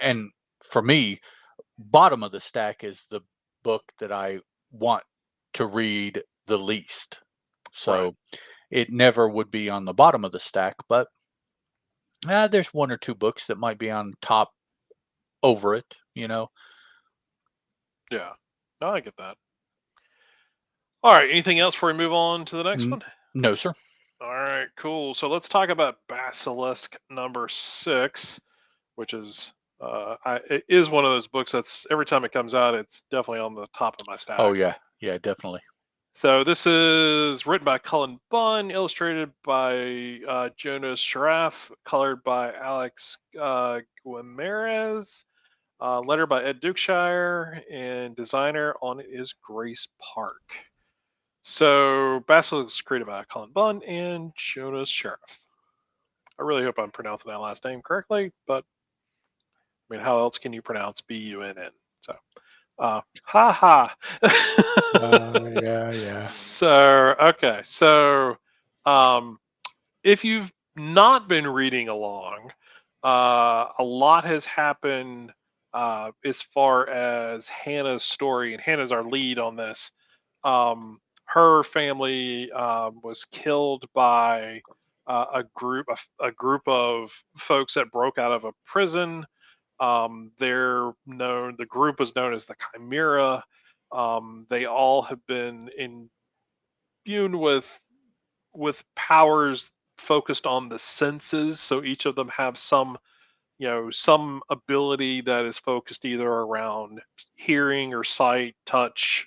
and for me, bottom of the stack is the book that I want to read the least. right. So it never would be on the bottom of the stack, but there's one or two books that might be on top over it. Yeah, no, I get that. All right. Anything else before we move on to the next one? No, sir. All right. Cool. So let's talk about Basilisk number 6, which is it is one of those books that's every time it comes out, it's definitely on the top of my Oh stack. yeah, yeah, definitely. So this is written by Cullen Bunn, illustrated by Jonas Sharaf, colored by Alex Guimarães, letter by Ed Dukeshire, and designer on it is Grace Park. So Basilisk is created by Cullen Bunn and Jonas Sharaf. I really hope I'm pronouncing that last name correctly, but I mean, how else can you pronounce Bunn? So, ha ha. Yeah, yeah. So, okay. So, um, if you've not been reading along, a lot has happened as far as Hannah's story, and Hannah's our lead on this. Her family was killed by a group of folks that broke out of a prison. They're known. The group is known as the Chimera. They all have been imbued with powers focused on the senses. So each of them have some ability that is focused either around hearing or sight, touch.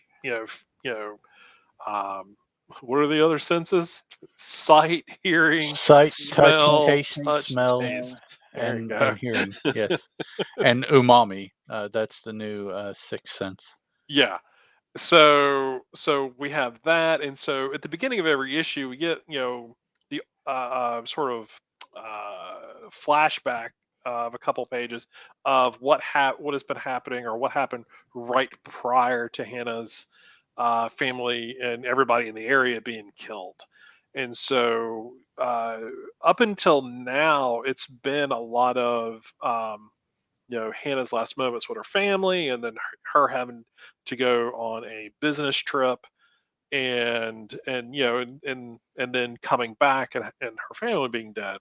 Um, what are the other senses? Sight, hearing, Sight, touch, smell, taste, touch, smell, taste. There you go. and hearing. Yes, and umami. That's the new sixth sense. Yeah. So we have that, and so at the beginning of every issue, we get the sort of flashback of a couple pages of what has been happening or what happened right prior to Hannah's family and everybody in the area being killed. And so up until now, it's been a lot of Hannah's last moments with her family, and then her having to go on a business trip, and then coming back, and her family being dead.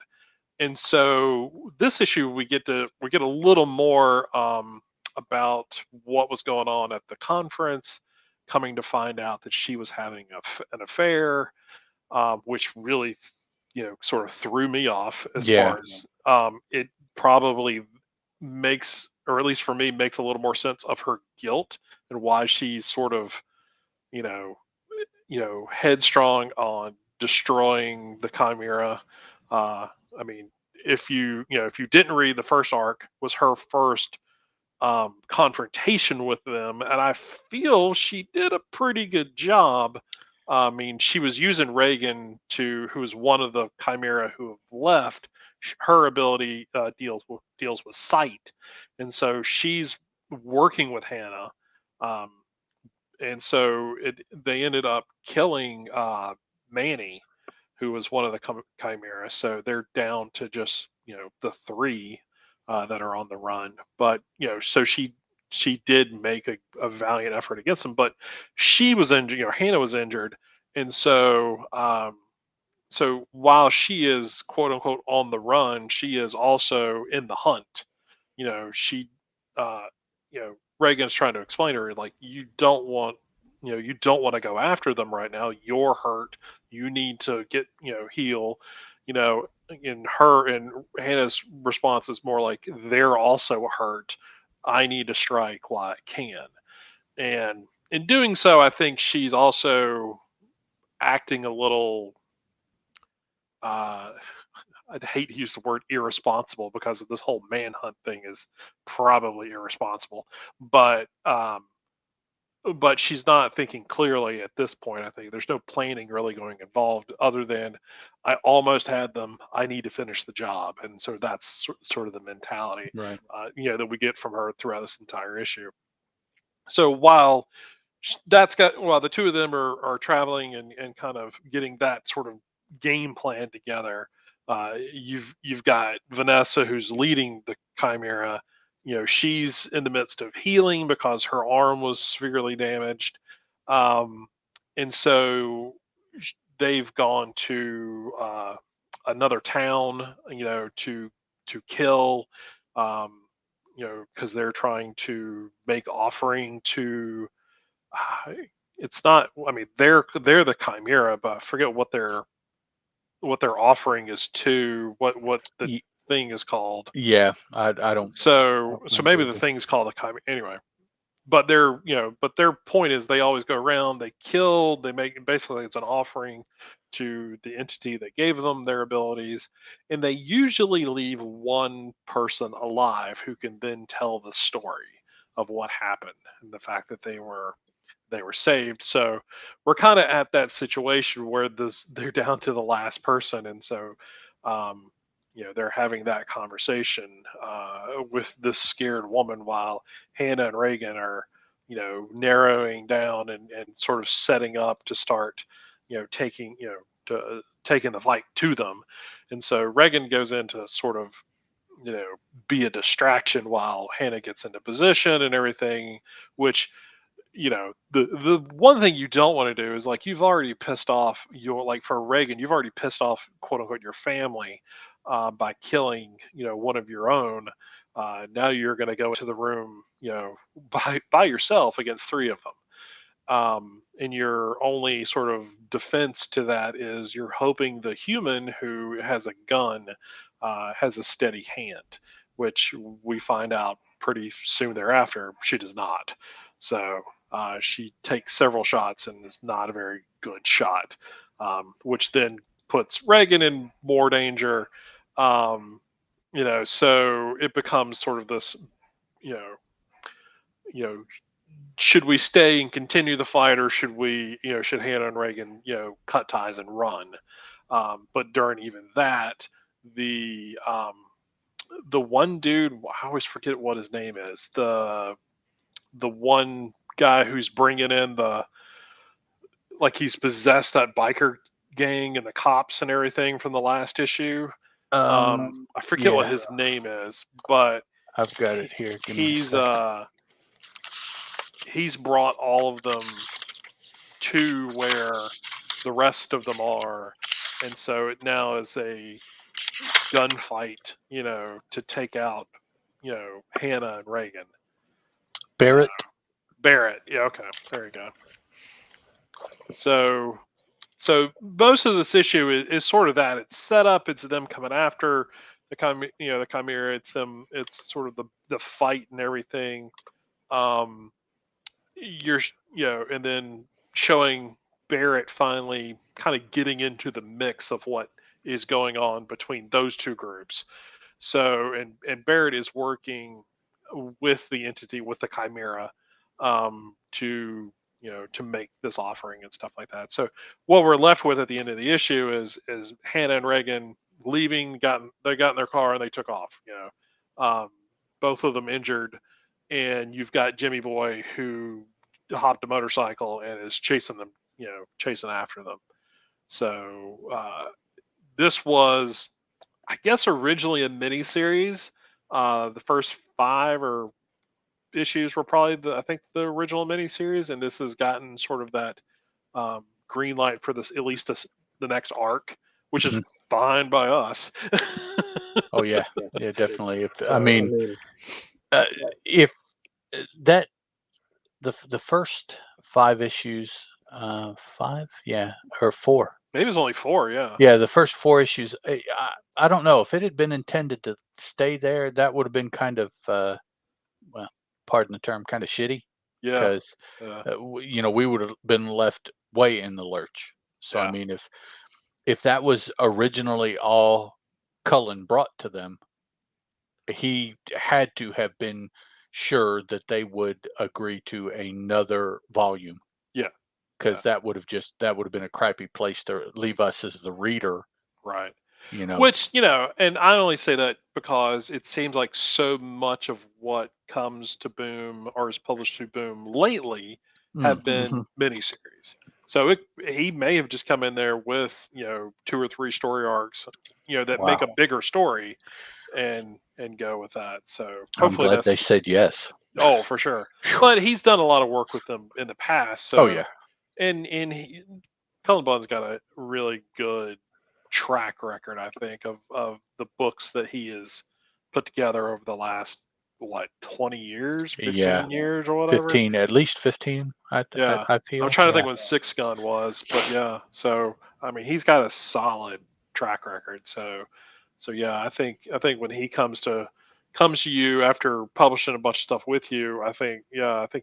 And so this issue we get a little more about what was going on at the conference, coming to find out that she was having an affair, which really sort of threw me off as Yeah, far as it probably makes, or at least for me, makes a little more sense of her guilt and why she's sort of you know headstrong on destroying the Chimera. I mean, if you didn't read, the first arc was her first confrontation with them, and I feel she did a pretty good job. I mean, she was using Reagan, who was one of the Chimera who have left. Her ability deals with sight, and so she's working with Hannah. Um, and so they ended up killing Manny, who was one of the Chimera. So they're down to just the three that are on the run. But so she did make a valiant effort against them, but she was injured. Hannah was injured, and so while she is quote unquote on the run, she is also in the hunt. She, Reagan's trying to explain to her, like, you don't want to go after them right now. You're hurt. You need to get, heal, and Hannah's response is more like, they're also hurt. I need to strike while I can. And in doing so, I think she's also acting a little, uh, I'd hate to use the word irresponsible because this whole manhunt thing is probably irresponsible, but but she's not thinking clearly at this point. I think there's no planning really going involved other than I almost had them. I need to finish the job, and so that's sort of the mentality right. that we get from her throughout this entire issue. So while the two of them are traveling and kind of getting that sort of game plan together, you've got Vanessa, who's leading the Chimera. She's in the midst of healing because her arm was severely damaged, um, and so they've gone to another town, to kill, um, because they're trying to make offering to it's not. I mean, they're the Chimera, but I forget what their offering is to what the Y- thing is called. yeah, I don't So remember maybe the either. thing's called a Chimera anyway. But their point is they always go around, they kill, they make basically it's an offering to the entity that gave them their abilities, and they usually leave one person alive who can then tell the story of what happened and the fact that they were saved. So we're kind of at that situation where they're down to the last person, and so um, they're having that conversation with this scared woman while Hannah and Reagan are narrowing down and sort of setting up to start taking taking the fight to them. And so Reagan goes in to sort of you know be a distraction while Hannah gets into position and everything, which the one thing you don't want to do is like you've already pissed off your like for Reagan, you've already pissed off quote unquote your family by killing one of your own. Now you're going to go into the room by yourself against three of them. And your only sort of defense to that is you're hoping the human who has a gun has a steady hand, which we find out pretty soon thereafter she does not. So she takes several shots and is not a very good shot, which then puts Reagan in more danger. Um, so it becomes sort of this, you know, you know, should we stay and continue the fight, or should we, should Hannah and Reagan, cut ties and run? But during even that, the one dude, I always forget what his name is. The one guy who's bringing in like he's possessed that biker gang and the cops and everything from the last issue. I forget what Yeah, his name is, but I've got it here. Give me a he's second. he's brought all of them to where the rest of them are, and so it now is a gunfight, to take out, Hannah and Reagan. So Barrett. Barrett, yeah, okay, there you go. So most of this issue is sort of that. It's set up. It's them coming after the Chimera. It's them. It's sort of the fight and everything. Um, you're and then showing Barrett finally kind of getting into the mix of what is going on between those two groups. So and Barrett is working with the entity, with the Chimera, to to make this offering and stuff like that. So what we're left with at the end of the issue is Hannah and Reagan leaving. They got in their car and they took off. Both of them injured, and you've got Jimmy Boy who hopped a motorcycle and is chasing them. Chasing after them. So this was, I guess, originally a miniseries. The first five or issues were probably I think the original miniseries, and this has gotten sort of that green light for this, at least the next arc, which is Mhm. fine by us. Oh yeah, yeah, definitely. If I So mean, uh, if that the first five issues, five, yeah, or four. maybe it's only four. Yeah, Yeah, the first four issues. I don't know if it had been intended to stay there. That would have been kind of, well, pardon the term, kind of shitty, yeah, because yeah, we would have been left way in the lurch. So I yeah, mean, if that was originally all Cullen brought to them, he had to have been sure that they would agree to another volume, yeah, yeah. because that would have been a crappy place to leave us as the reader, Right. you know. Which, and I only say that because it seems like so much of what comes to Boom or is published to Boom lately have Mhm. been miniseries. So he may have just come in there with, two or three story arcs, that make Wow. a bigger story and go with that. So I'm hopefully glad that's they said yes. oh, for sure. Phew. But he's done a lot of work with them in the past. Oh So yeah. and Cullen Bunn's got a really good track record, I think, of the books that he has put together over the last what, 20 years, 15 Yeah, years or whatever. 15, at least 15. Yeah. I I'm feel. trying to think Yeah. when Six Gun was, but yeah. So I mean, he's got a solid track record. So yeah, I think when he comes to you after publishing a bunch of stuff with you, I think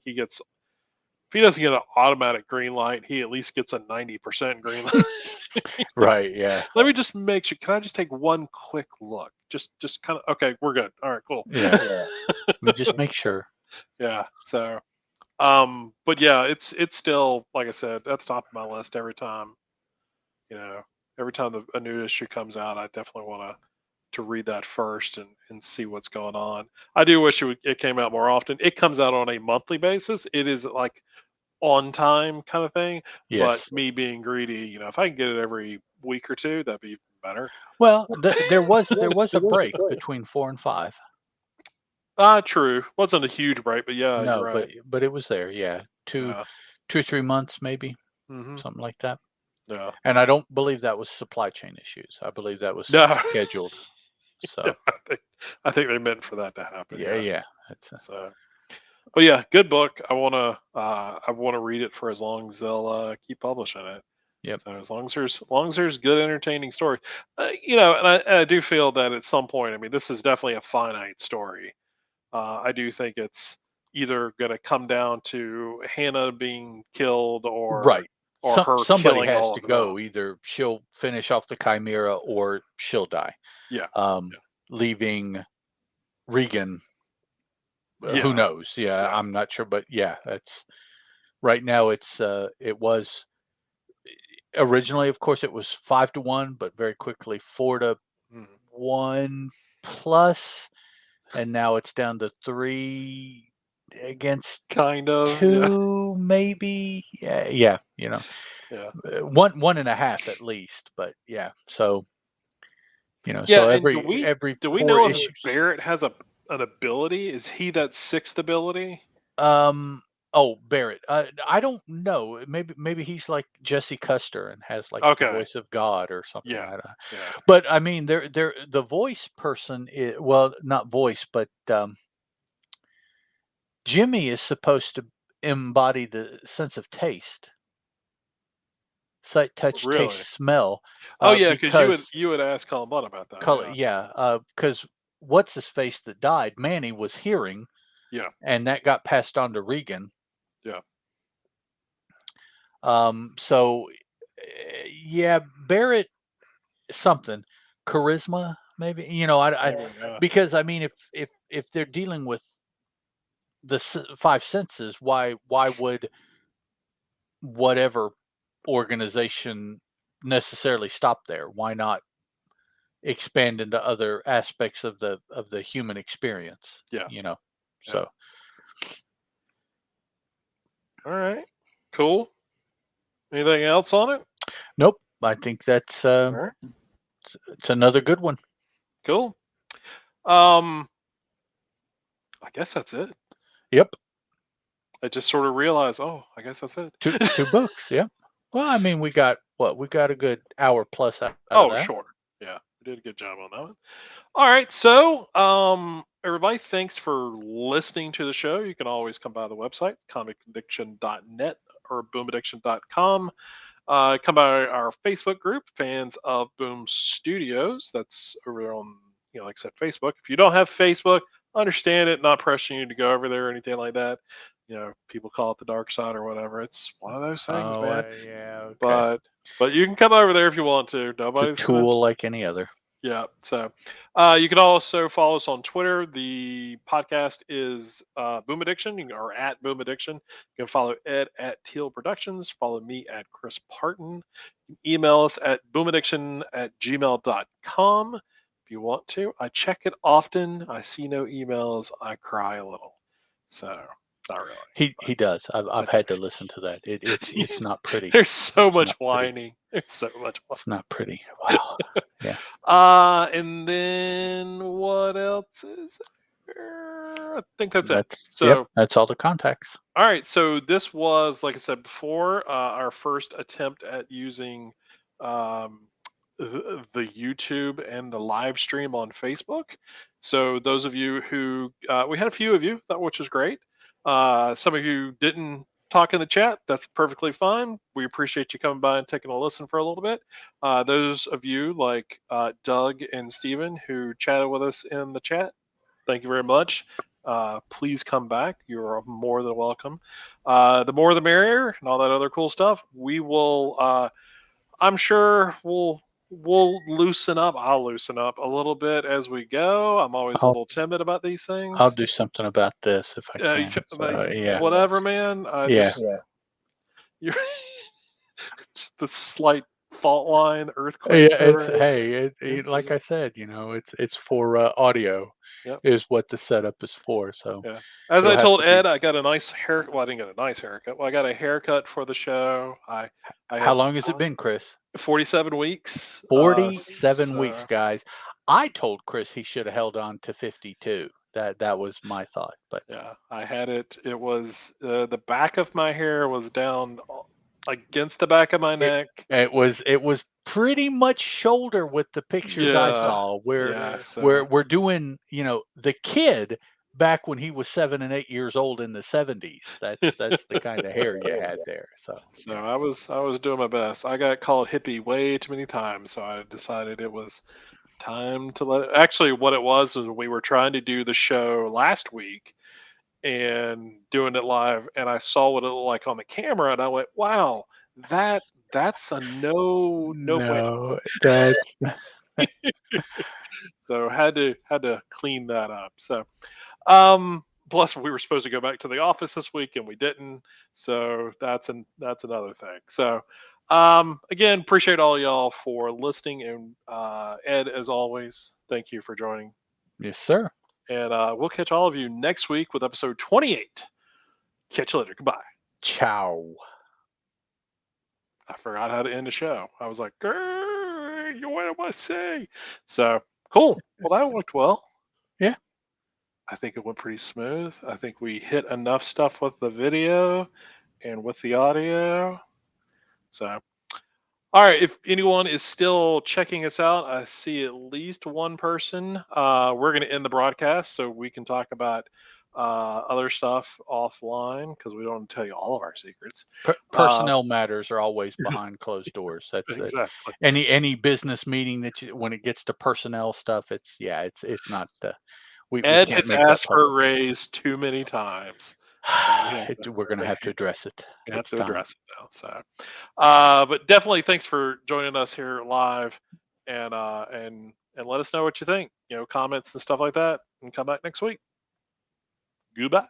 he gets, if he doesn't get an automatic green light, he at least gets a 90% green light. Right. Yeah. Let me just make sure. Can I just take one quick look? Just kind of, okay, we're good. All right, cool. Yeah. Let me just make sure. Yeah. So but yeah, it's still, like I said, at the top of my list every time. You know, every time a new issue comes out, I definitely want to read that first and see what's going on. I do wish it came out more often. It comes out on a monthly basis. It is like on time kind of thing. But Yes. me being greedy, if I can get it every week or two, that'd be better. Well, there was a break between 4 and 5. True. Wasn't a huge break, but yeah, you're No, right. but it was there. Yeah, Yeah. 2 or 3 months maybe, Hmm. something like that. Yeah. And I don't believe that was supply chain issues. I believe that was No. scheduled. Yeah, So I think they meant for that to happen. yeah, Yeah. yeah. That's So, but yeah, good book. I wanna read it for as long as they'll keep publishing it. yep. So as long as there's good entertaining story, and I do feel that at some point, I mean, this is definitely a finite story. I do think it's either going to come down to Hannah being killed or Right. her Somebody killing has all to of them. go. Either she'll finish off the chimera or she'll die. Yeah, Um, leaving Regan. Who yeah, knows? Yeah, yeah. I'm not sure, but yeah, that's right now. It was originally, of course, it was 5-1, but very quickly Mhm. 4-1 plus, and now it's down to 3 against Kind of. Yeah, 2, maybe. Yeah, yeah. yeah, 1.5 at least, but yeah. So yeah. so And every do we 4 know if issues. Barrett has an ability? Is he that sixth ability? Um. Oh, Barrett. I don't know. Maybe he's like Jesse Custer and has like the Okay. voice of God or something. Yeah, I don't. yeah. But I mean, the voice person is, well, not voice, but Jimmy is supposed to embody the sense of taste, sight, touch, Really? taste, smell, Oh yeah, because you would because you would ask Colin Budd about that. color. Yeah, Yeah, because what's his face that died? Manny was hearing, yeah, and that got passed on to Regan. yeah. So yeah, Barrett something charisma maybe. I Maybe. Yeah, because I mean if they're dealing with the five senses, why would whatever organization necessarily stop there? Why not expand into other aspects of the human experience? yeah, yeah. So All right. Cool. Anything else on it? nope. I think that's All right. it's another good one. Cool. Um, I guess that's it. Yep. I just sort of realized, oh, I guess that's it. Two books. Yeah. Well, I mean, we got what? We got a good hour plus out of Oh, that. sure. Yeah, we did a good job on that one. All right. So, everybody, thanks for listening to the show. You can always come by the website, comicaddiction.net or boomaddiction.com. Come by our Facebook group, fans of Boom Studios. That's over there on, like I said, Facebook. If you don't have Facebook, understand it. Not pressuring you to go over there or anything like that. People call it the dark side or whatever. It's one of those things, Oh, man. yeah. Okay. But you can come over there if you want to. It's a Nobody's gonna. tool like any other. Yeah. So you can also follow us on Twitter. The podcast is Boom Addiction or at Boom Addiction. You can follow Ed at Teal Productions. Follow me at Chris Parton. You can email us at boomaddiction@gmail.com if you want to. I check it often. I see no emails. I cry a little. So not really. He does. I've But had to listen to that. It's not pretty. there's so It's much not pretty. whining. There's so much whining. It's not pretty. Wow. Yeah. And then what else is there? I think that's it. Yep. So, That's all the contacts. all right. So this was, like I said before, our first attempt at using um, the YouTube and the live stream on Facebook. So those of you who we had a few of you, which is great. Some of you didn't talk in the chat. That's perfectly fine. We appreciate you coming by and taking a listen for a little bit. Those of you like Doug and Steven who chatted with us in the chat, thank you very much. Please come back. You're more than welcome. The more the merrier, and all that other cool stuff. We will. I'm sure we'll loosen up. I'll loosen up a little bit as we go. I'm always a I'll little timid about these I'll things. do something about this if I can. So, yeah. Whatever, man. I Yeah. just you're the slight fault line earthquake. Yeah, it's hey, like I said, it's for audio Yep. is what the setup is for. So Yeah. As it'll I have told to be. Ed, I got a nice hair. Well, I didn't get a nice haircut. Well, I got a haircut for the show. I How had long has it been, Chris? 47 weeks. 47 weeks, guys. I told Chris he should have held on to 52. That was my thought, but Yeah, I had it. It was the back of my hair was down against the back of my it neck. it was pretty much shoulder with the pictures I Yeah, saw where yeah. we're doing, the kid back when he was 7 and 8 years old in the 70s. That's the kind of hair you had there. So, So yeah. I was doing my best. I got called hippie way too many times, so I decided it was time to let it. Actually, what it was we were trying to do the show last week and doing it live, and I saw what it looked like on the camera, and I went, "Wow, that's a no bueno." No, that's So had to clean that up. So plus we were supposed to go back to the office this week and we didn't. So that's another thing. So again, appreciate all y'all for listening, and Ed, as always, thank you for joining. yes, sir. And we'll catch all of you next week with episode 28. Catch you later. Goodbye. Ciao. I forgot how to end the show. I was like, "Grr, what do I say?" So cool. Well, that worked well. Yeah. I think it went pretty smooth. I think we hit enough stuff with the video and with the audio. So, all right. If anyone is still checking us out, I see at least one person. We're going to end the broadcast so we can talk about other stuff offline because we don't want to tell you all of our secrets. Personnel matters are always behind closed doors. That's it. Exactly. Any business meeting when it gets to personnel stuff, it's not we Ed can't has make that asked for a public. raise too many times. So We're gonna have to address it. we have It's to time. address it now. So, but definitely thanks for joining us here live, and and let us know what you think. Comments and stuff like that, and come back next week. Goodbye.